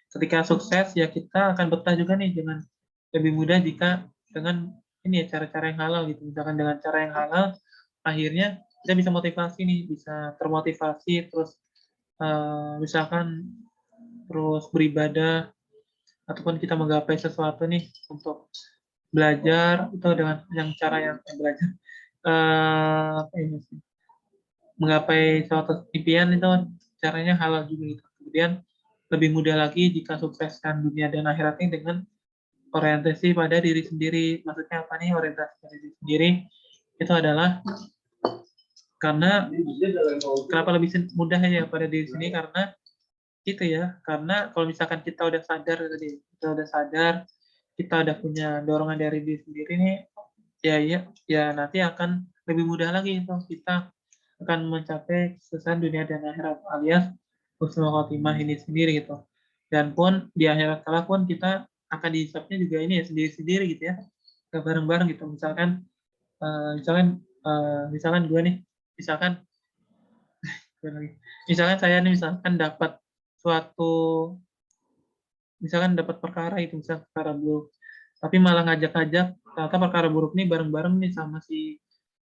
Ketika sukses ya kita akan betah juga nih dengan lebih mudah jika dengan ini ya cara-cara yang halal gitu. Misalkan dengan cara yang halal, akhirnya kita bisa motivasi nih, bisa termotivasi terus misalkan terus beribadah ataupun kita menggapai sesuatu nih untuk belajar itu dengan yang cara yang belajar menggapai suatu impian itu caranya halal juga gitu. Kemudian lebih mudah lagi jika sukseskan dunia dan akhiratnya dengan orientasi pada diri sendiri. Maksudnya apa nih orientasi pada diri sendiri? Itu adalah karena kenapa lebih mudah ya pada diri sendiri, karena itu ya, karena kalau misalkan kita udah sadar tadi, kita udah punya dorongan dari diri sendiri nih, ya nanti akan lebih mudah lagi itu kita akan mencapai kesuksesan dunia dan akhirat alias husnul khotimah ini sendiri gitu. Dan pun di akhirat kala pun kita akan dihisapnya juga ini ya sendiri-sendiri gitu ya, bareng-bareng gitu. Misalkan misalkan gue nih, misalkan misalkan saya nih misalkan dapat suatu misalkan dapat perkara itu, misalkan perkara buruk, tapi malah ngajak-ngajak ternyata perkara buruk nih bareng-bareng nih sama si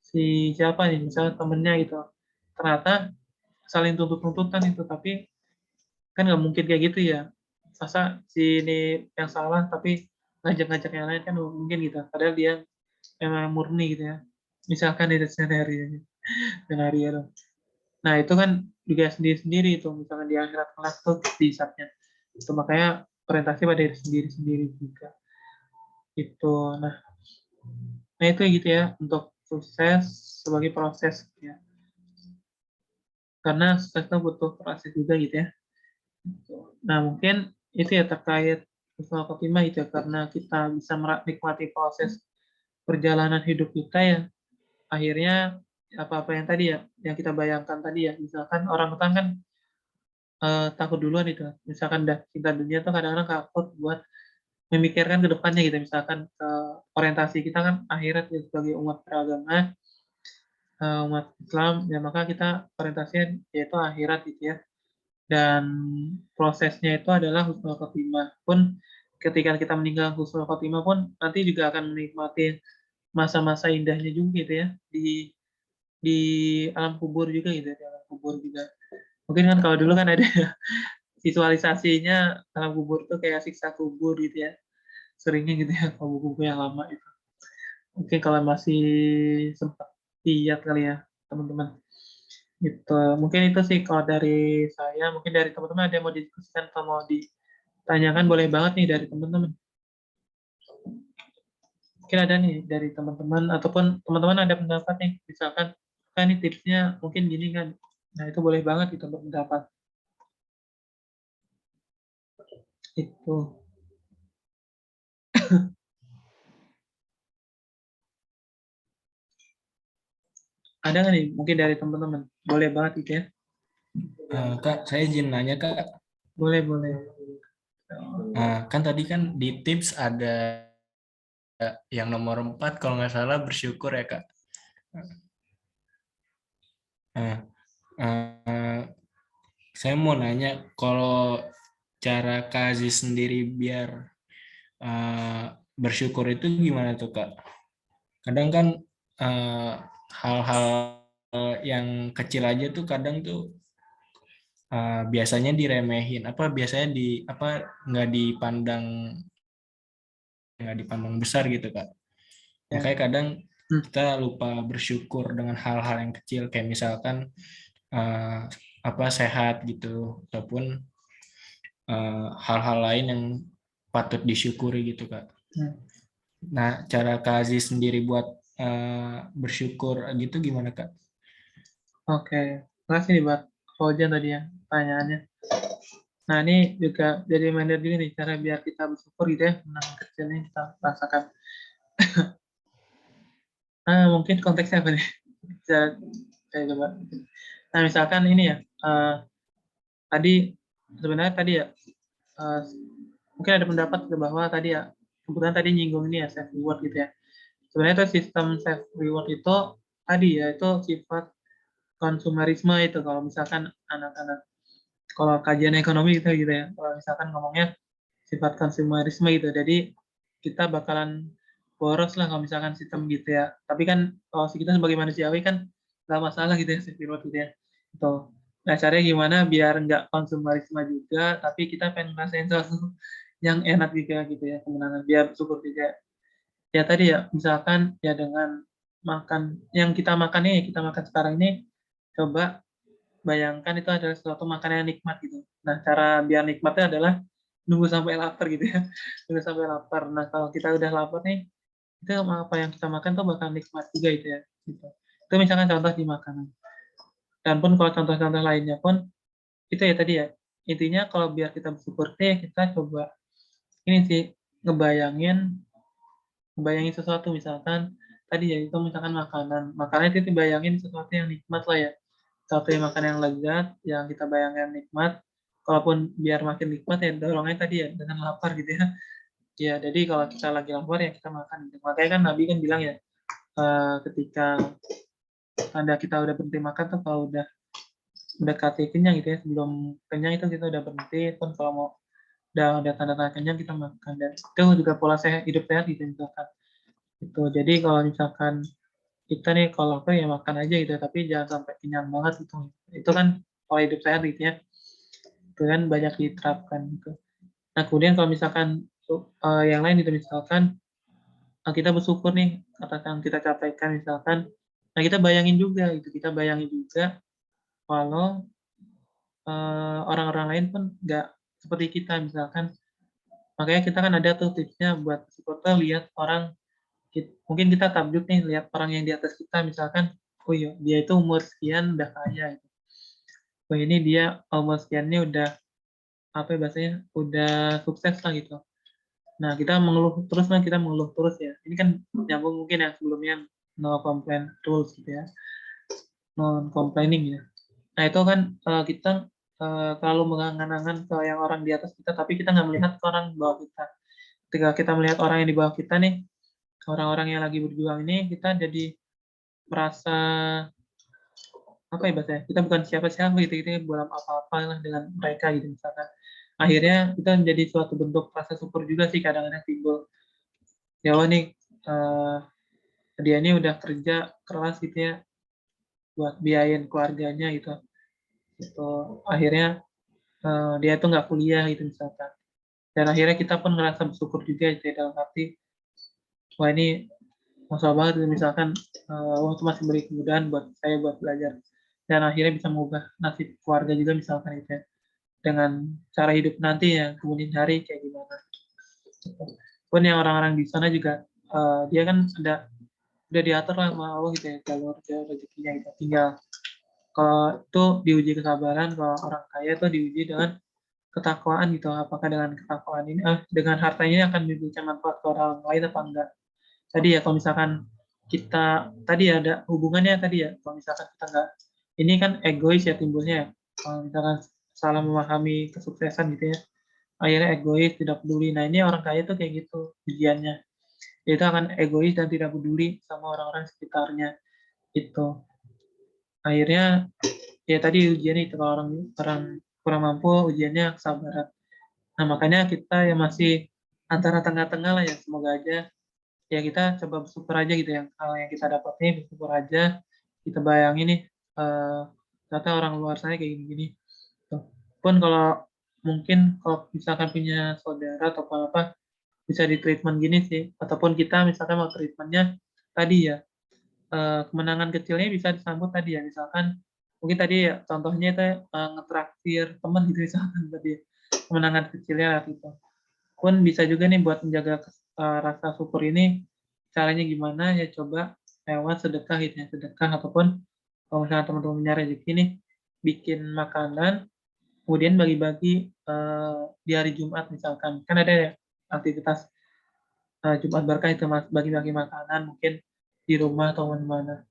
si siapa nih, misalnya temennya gitu. Ternyata saling tuntut-tuntutan itu, tapi kan nggak mungkin kayak gitu ya. Masa si ini yang salah tapi ngajak-ngajak yang lain, kan nggak mungkin gitu. Padahal dia memang murni gitu ya. Misalkan di skenario dong. Nah itu kan juga sendiri-sendiri itu, misalkan di akhirat kelak tuh di saatnya. Itu makanya orientasi pada diri sendiri-sendiri juga. Itu. Nah itu gitu ya untuk sukses sebagai proses ya. Karena sukses itu butuh proses juga gitu ya. Nah mungkin itu ya terkait husnul khotimah itu ya, karena kita bisa menikmati proses perjalanan hidup kita ya, akhirnya apa-apa yang tadi ya, yang kita bayangkan tadi ya, misalkan orang utang kan takut duluan itu, misalkan dah cinta dunia tuh kadang-kadang takut buat memikirkan ke depannya gitu, misalkan orientasi kita kan akhirat ya, sebagai umat beragama, umat Islam ya, maka kita orientasinya yaitu akhirat gitu ya, dan prosesnya itu adalah husnul khotimah pun, ketika kita meninggal husnul khotimah pun nanti juga akan menikmati masa-masa indahnya juga gitu ya, di alam kubur juga gitu ya, di alam kubur juga. Mungkin kan kalau dulu kan ada visualisasinya alam kubur tuh kayak siksa kubur gitu ya. Seringnya gitu ya, kalau buku-buku yang lama itu. Mungkin kalau masih sempat lihat kali ya, teman-teman. Gitu. Mungkin itu sih kalau dari saya, mungkin dari teman-teman ada yang mau didiskusikan atau mau ditanyakan, boleh banget nih dari teman-teman. Mungkin ada nih dari teman-teman, ataupun teman-teman ada pendapat nih, misalkan kan ini tipsnya mungkin gini kan. Nah, itu boleh banget itu berpendapat. Itu. Ada nggak nih mungkin dari teman-teman? Boleh banget gitu ya. Kak, saya izin nanya Kak. Boleh, boleh. Kan tadi kan di tips ada yang nomor 4 kalau nggak salah bersyukur ya Kak. Nah, eh, saya mau nanya kalau cara Kak Aziz sendiri biar bersyukur itu gimana tuh Kak? Kadang kan eh, hal-hal yang kecil aja tuh kadang tuh biasanya diremehin, apa biasanya nggak dipandang besar gitu Kak. Ya. Makanya kadang kita lupa bersyukur dengan hal-hal yang kecil kayak misalkan eh, apa sehat gitu ataupun hal-hal lain yang patut disyukuri gitu Kak. Nah, cara Kak Aziz sendiri buat bersyukur gitu gimana Kak? Oke, makasih nih buat Fauzan tadi ya pertanyaannya. Nah ini juga jadi reminder juga nih cara biar kita bersyukur gitu ya, menang kecil nih kita rasakan. Mungkin konteksnya apa nih? Bisa saya coba. Nah misalkan ini ya, tadi sebenarnya tadi ya, uh, mungkin ada pendapat bahwa tadi ya, kebetulan tadi nyinggung ini ya self reward gitu ya. Sebenarnya itu sistem self reward itu tadi ya, itu sifat konsumerisme itu, kalau misalkan anak-anak, kalau kajian ekonomi gitu ya, kalau misalkan ngomongnya sifat konsumerisme gitu, jadi kita bakalan boros lah kalau misalkan sistem gitu ya, tapi kan kalau kita sebagai manusiawi kan nggak masalah gitu ya, sifat gitu ya itu. Nah caranya gimana biar nggak konsumerisme juga, tapi kita pengen ngerasain sesuatu yang enak juga gitu ya, kemenangan, biar bersyukur juga ya. Tadi ya misalkan ya dengan makan yang kita makan nih, kita makan sekarang ini, coba bayangkan itu adalah suatu makanan yang nikmat gitu. Nah, cara biar nikmatnya adalah nunggu sampai lapar gitu ya. Nunggu sampai lapar. Nah, kalau kita udah lapar nih, itu apa yang kita makan tuh bakal nikmat juga gitu ya. Gitu. Itu misalkan contoh di makanan. Dan pun kalau contoh-contoh lainnya pun, itu ya tadi ya. Intinya kalau biar kita bersyukur deh, kita coba ini sih, ngebayangin sesuatu, misalkan tadi ya itu misalkan makanan. Makanan itu dibayangin sesuatu yang nikmat lah ya, satu yang makan yang lezat, yang kita bayangkan nikmat. Kalaupun biar makin nikmat ya dorongnya tadi ya dengan lapar gitu ya. Ya, jadi kalau kita lagi lapar ya kita makan. Makanya kan Nabi kan bilang ya, ketika tanda kita udah berhenti makan tuh kalau udah mendekati kenyang gitu ya, sebelum kenyang itu kita udah berhenti, pun kalau mau udah ada tanda-tanda kenyang kita makan. Dan itu juga pola hidup sehat gitu misalkan. Itu jadi kalau misalkan kita nih kalau apa ya makan aja gitu, tapi jangan sampai kenyang banget gitu. Itu kan pola hidup sehat gitu ya. Itu kan banyak diterapkan gitu. Nah kemudian kalau misalkan yang lain itu misalkan kita bersyukur nih atas yang kita capaikan misalkan. Nah kita bayangin juga gitu, kita bayangin juga kalau orang-orang lain pun nggak seperti kita misalkan. Makanya kita kan ada tuh tipsnya buat bersyukur tuh lihat orang, mungkin kita takjub nih lihat orang yang di atas kita misalkan, oh iya dia itu umur sekian udah kaya gitu. Oh ini dia umur sekiannya udah apa ya bahasanya udah sukses lah gitu. Nah kita mengeluh terus lah, kita mengeluh terus ya. Ini kan nyambung mungkin yang sebelumnya no complaint rules gitu ya, non complaining ya. Nah itu kan kita terlalu mengangan-angan ke yang orang di atas kita, tapi kita nggak melihat ke orang di bawah kita. Ketika kita melihat orang yang di bawah kita nih, orang-orang yang lagi berjuang ini, kita jadi merasa apa ya bahasanya, kita bukan siapa-siapa gitu, kita belum apa-apa lah dengan mereka gitu misalkan. Akhirnya kita menjadi suatu bentuk rasa syukur juga sih kadang-kadang timbul. Ya wah nih dia ini udah kerja keras gitu ya buat biayain keluarganya gitu. Itu akhirnya dia tuh nggak kuliah gitu misalkan. Dan akhirnya kita pun ngerasa bersyukur juga gitu ya, dalam arti wah ini masalah banget gitu, misalkan wah itu masih beri kemudahan buat saya buat belajar dan akhirnya bisa mengubah nasib keluarga juga misalkan itu ya, dengan cara hidup nanti ya kemudian hari kayak gimana. Pun yang orang-orang di sana juga dia kan udah diatur lah sama Allah gitu ya jalur rezekinya gitu. Tinggal kalau itu diuji kesabaran, kalau orang kaya itu diuji dengan ketakwaan gitu. Apakah dengan ketakwaan ini dengan hartanya akan memberikan manfaat ke orang lain apa enggak. Tadi ya kalau misalkan kita tadi ada hubungannya tadi ya, kalau misalkan kita enggak, ini kan egois ya timbulnya ya. Kalau misalkan salah memahami kesuksesan gitu ya, akhirnya egois, tidak peduli. Nah ini orang kaya tuh kayak gitu ujiannya. Dia itu akan egois dan tidak peduli sama orang-orang sekitarnya. Itu akhirnya ya tadi ujiannya itu kalau orang orang kurang mampu ujiannya kesabaran. Nah makanya kita yang masih antara tengah-tengah lah ya, semoga aja ya kita coba bersyukur aja gitu ya, hal yang kita dapat nih bersyukur aja. Kita bayangin nih ternyata orang luar sana kayak gini-gini. Tuh. Pun kalau mungkin kalau misalkan punya saudara atau apa bisa di treatment gini sih, ataupun kita misalkan mau treatmentnya tadi ya, kemenangan kecilnya bisa disambut tadi ya, misalkan mungkin tadi ya contohnya itu ngetraktir teman gitu misalkan tadi kemenangan kecilnya gitu. Pun bisa juga nih buat menjaga rasa syukur ini, caranya gimana ya, coba lewat sedekah gitu ya, sedekah ataupun kalau misalnya teman-teman punya rezeki nih bikin makanan kemudian bagi-bagi di hari Jumat misalkan, kan ada ya aktivitas Jumat berkah itu mas, bagi-bagi makanan mungkin di rumah atau mana-mana.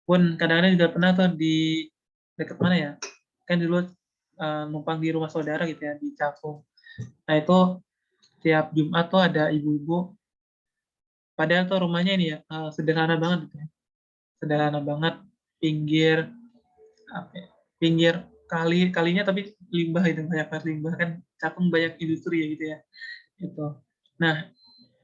Pun kadang-kadang juga pernah tuh di dekat mana ya, kan dulu numpang di rumah saudara gitu ya di Cakung. Nah itu tiap Jumat tuh ada ibu-ibu, padahal tuh rumahnya ini ya sederhana banget gitu ya, sederhana banget, pinggir apa ya, pinggir kalinya tapi limbah itu banyak banget limbah, kan Cakung banyak industri ya gitu ya itu. Nah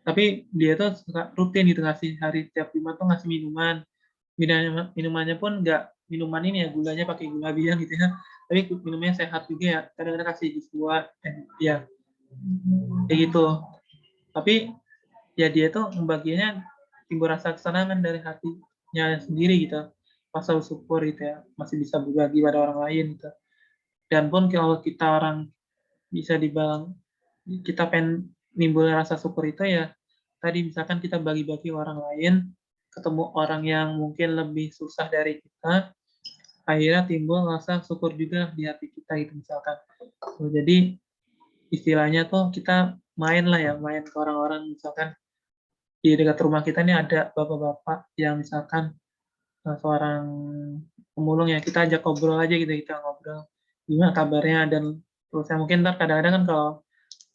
tapi dia tuh suka rutin gitu ngasih hari tiap Jumat tuh ngasih minumannya pun nggak minuman ini ya gulanya pakai gula biang gitu ya, tapi minumnya sehat juga ya, kadang-kadang kasih jus buah ya kayak gitu. Tapi ya dia tuh membaginya timbul rasa kesenangan dari hatinya sendiri gitu, rasa bersyukur gitu ya masih bisa berbagi pada orang lain gitu. Dan pun kalau kita orang bisa dibilang kita pengen nimbul rasa syukur itu ya tadi misalkan kita bagi-bagi orang lain, ketemu orang yang mungkin lebih susah dari kita, akhirnya timbul rasa syukur juga di hati kita gitu misalkan. Jadi istilahnya tuh kita main lah ya, main ke orang-orang misalkan di dekat rumah kita nih ada bapak-bapak yang misalkan seorang pemulung ya, kita ajak ngobrol aja gitu, kita ngobrol gimana kabarnya, dan terus mungkin ntar kadang-kadang kan kalau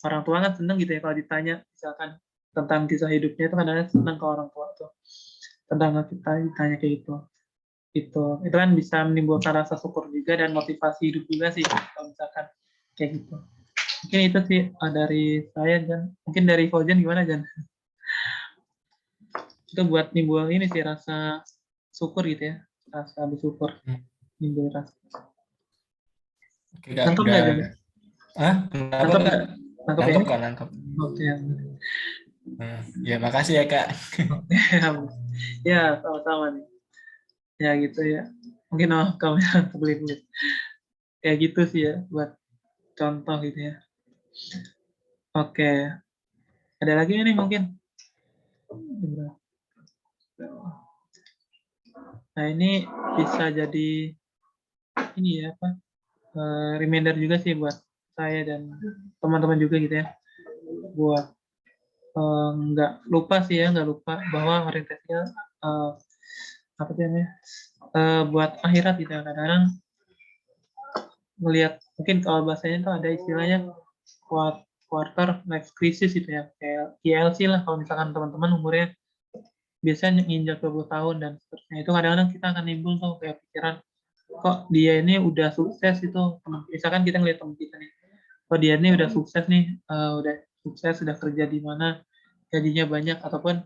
orang tua kan seneng gitu ya kalau ditanya misalkan tentang kisah hidupnya, itu kadang-kadang seneng ke orang tua tuh tentang kita ditanya kayak gitu. Itu kan bisa menimbulkan rasa syukur juga dan motivasi hidup juga sih kalau misalkan kayak gitu. Mungkin itu sih dari saya, Jan. Mungkin dari Fauzan gimana, Jan? Itu buat nimbul ini sih rasa syukur gitu ya, rasa bersyukur, nimbul rasa. Oke kak, Nangkep udah. nggak, Jan? Kenapa Nangkep kak? nggak? Nangkep ya? Nangkep kak, nangkep. Oke. Ya makasih ya kak. Ya, sama-sama nih. Ya gitu ya. Mungkin kamu yang kebelit-belit. Kayak gitu sih ya, buat contoh gitu ya. Oke. Ada lagi nih mungkin? Nah ini bisa jadi ini ya apa? Reminder juga sih buat saya dan teman-teman juga gitu ya. Buat nggak lupa sih ya, nggak lupa bahwa orientasinya apa sih namanya? Buat akhirat gitu ya. Kadang-kadang melihat mungkin kalau bahasanya itu ada istilahnya quarter life crisis gitu ya, kayak KLC lah kalau misalkan teman-teman umurnya biasanya nginjak 20 tahun dan seterusnya. Itu kadang-kadang kita akan nimbul tuh kayak pikiran, kok dia ini udah sukses itu, misalkan kita ngeliat teman kita nih, kok dia ini udah sukses nih, udah sukses, sudah kerja di mana, gajinya banyak, ataupun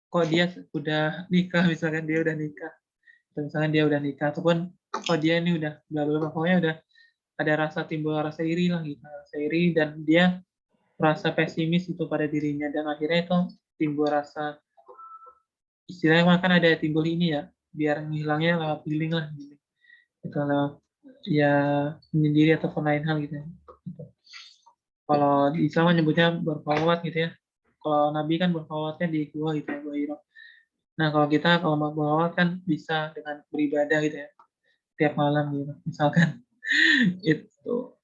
kok dia udah nikah, misalkan dia udah nikah, atau misalkan dia udah nikah, ataupun kok dia ini udah bla bla bla, pokoknya udah ada rasa timbul rasa iri lah gitu, rasa iri, dan dia merasa pesimis itu pada dirinya, dan akhirnya itu timbul rasa, istilahnya kan ada timbul ini ya, biar ngilangnya lewat healing lah gitu. Itu lewat ya menyendiri ataupun lain hal gitu ya. Gitu. Kalau di Islam menyebutnya berkhawat gitu ya. Kalau Nabi kan berkhawatnya di gua gitu ya, gua Hiro. Nah kalau kita kalau mau berkhawat kan bisa dengan beribadah gitu ya, tiap malam gitu misalkan. Itu.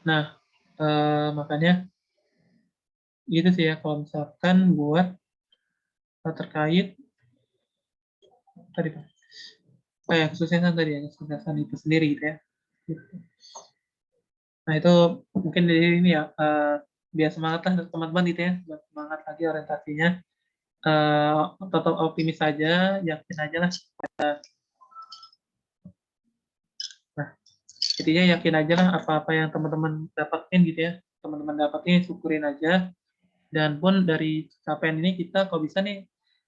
Nah makanya gitu sih ya kalau misalkan buat terkait tadi Pak. Ya kesuksesan tadi ya, kesuksesan itu sendiri gitu ya. Gitu. Nah itu mungkin dari ini ya, biar semangat lah teman-teman gitu ya, biar semangat lagi orientasinya. Tetap optimis saja, yakin aja lah. Nah, intinya yakin aja lah apa-apa yang teman-teman dapatin gitu ya, teman-teman dapatin syukurin aja. Dan pun dari capaian ini kita kalau bisa nih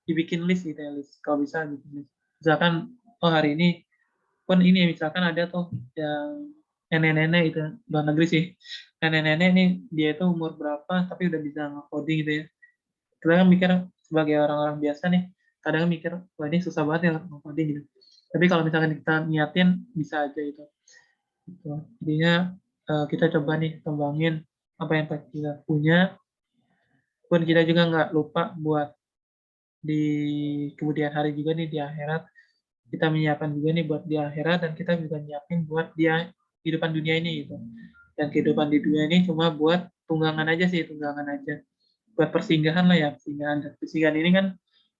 dibikin list gitu ya, list. Kalau bisa bikin list. Misalkan, oh hari ini pun ini misalkan ada tuh yang nenek-nenek itu luar negeri sih, nenek-nenek ini dia itu umur berapa tapi udah bisa nge-coding gitu ya. Kita kan mikir sebagai orang-orang biasa nih, kadang mikir wah ini susah banget ya nge-coding gitu, tapi kalau misalkan kita niatin bisa aja itu gitu. Jadinya kita coba nih kembangin apa yang kita punya, pun kita juga nggak lupa buat di kemudian hari juga nih di akhirat, kita menyiapkan juga nih buat di akhirat, dan kita juga nyiapin buat dia kehidupan dunia ini gitu. Dan kehidupan di dunia ini cuma buat tunggangan aja sih, tunggangan aja. Buat persinggahan lah ya, persinggahan. Dan persinggahan ini kan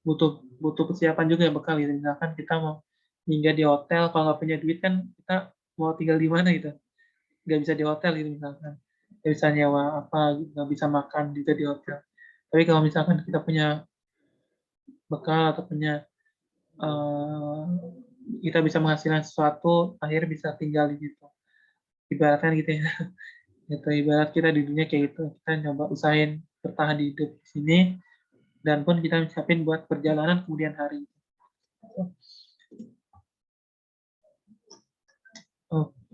butuh butuh persiapan juga ya, bekal gitu. Misalkan kita mau tinggal di hotel, kalau nggak punya duit kan kita mau tinggal di mana gitu. Nggak bisa di hotel gitu misalkan. Nggak bisa nyewa apa, nggak bisa makan juga di hotel. Tapi kalau misalkan kita punya bekal atau punya uh, kita bisa menghasilkan sesuatu, akhirnya bisa tinggal di situ. Ibaratnya gitu ya. Gitu, ibarat kita di dunia kayak gitu. Kita coba usahain bertahan di hidup di sini, dan pun kita siapin buat perjalanan kemudian hari. Oh,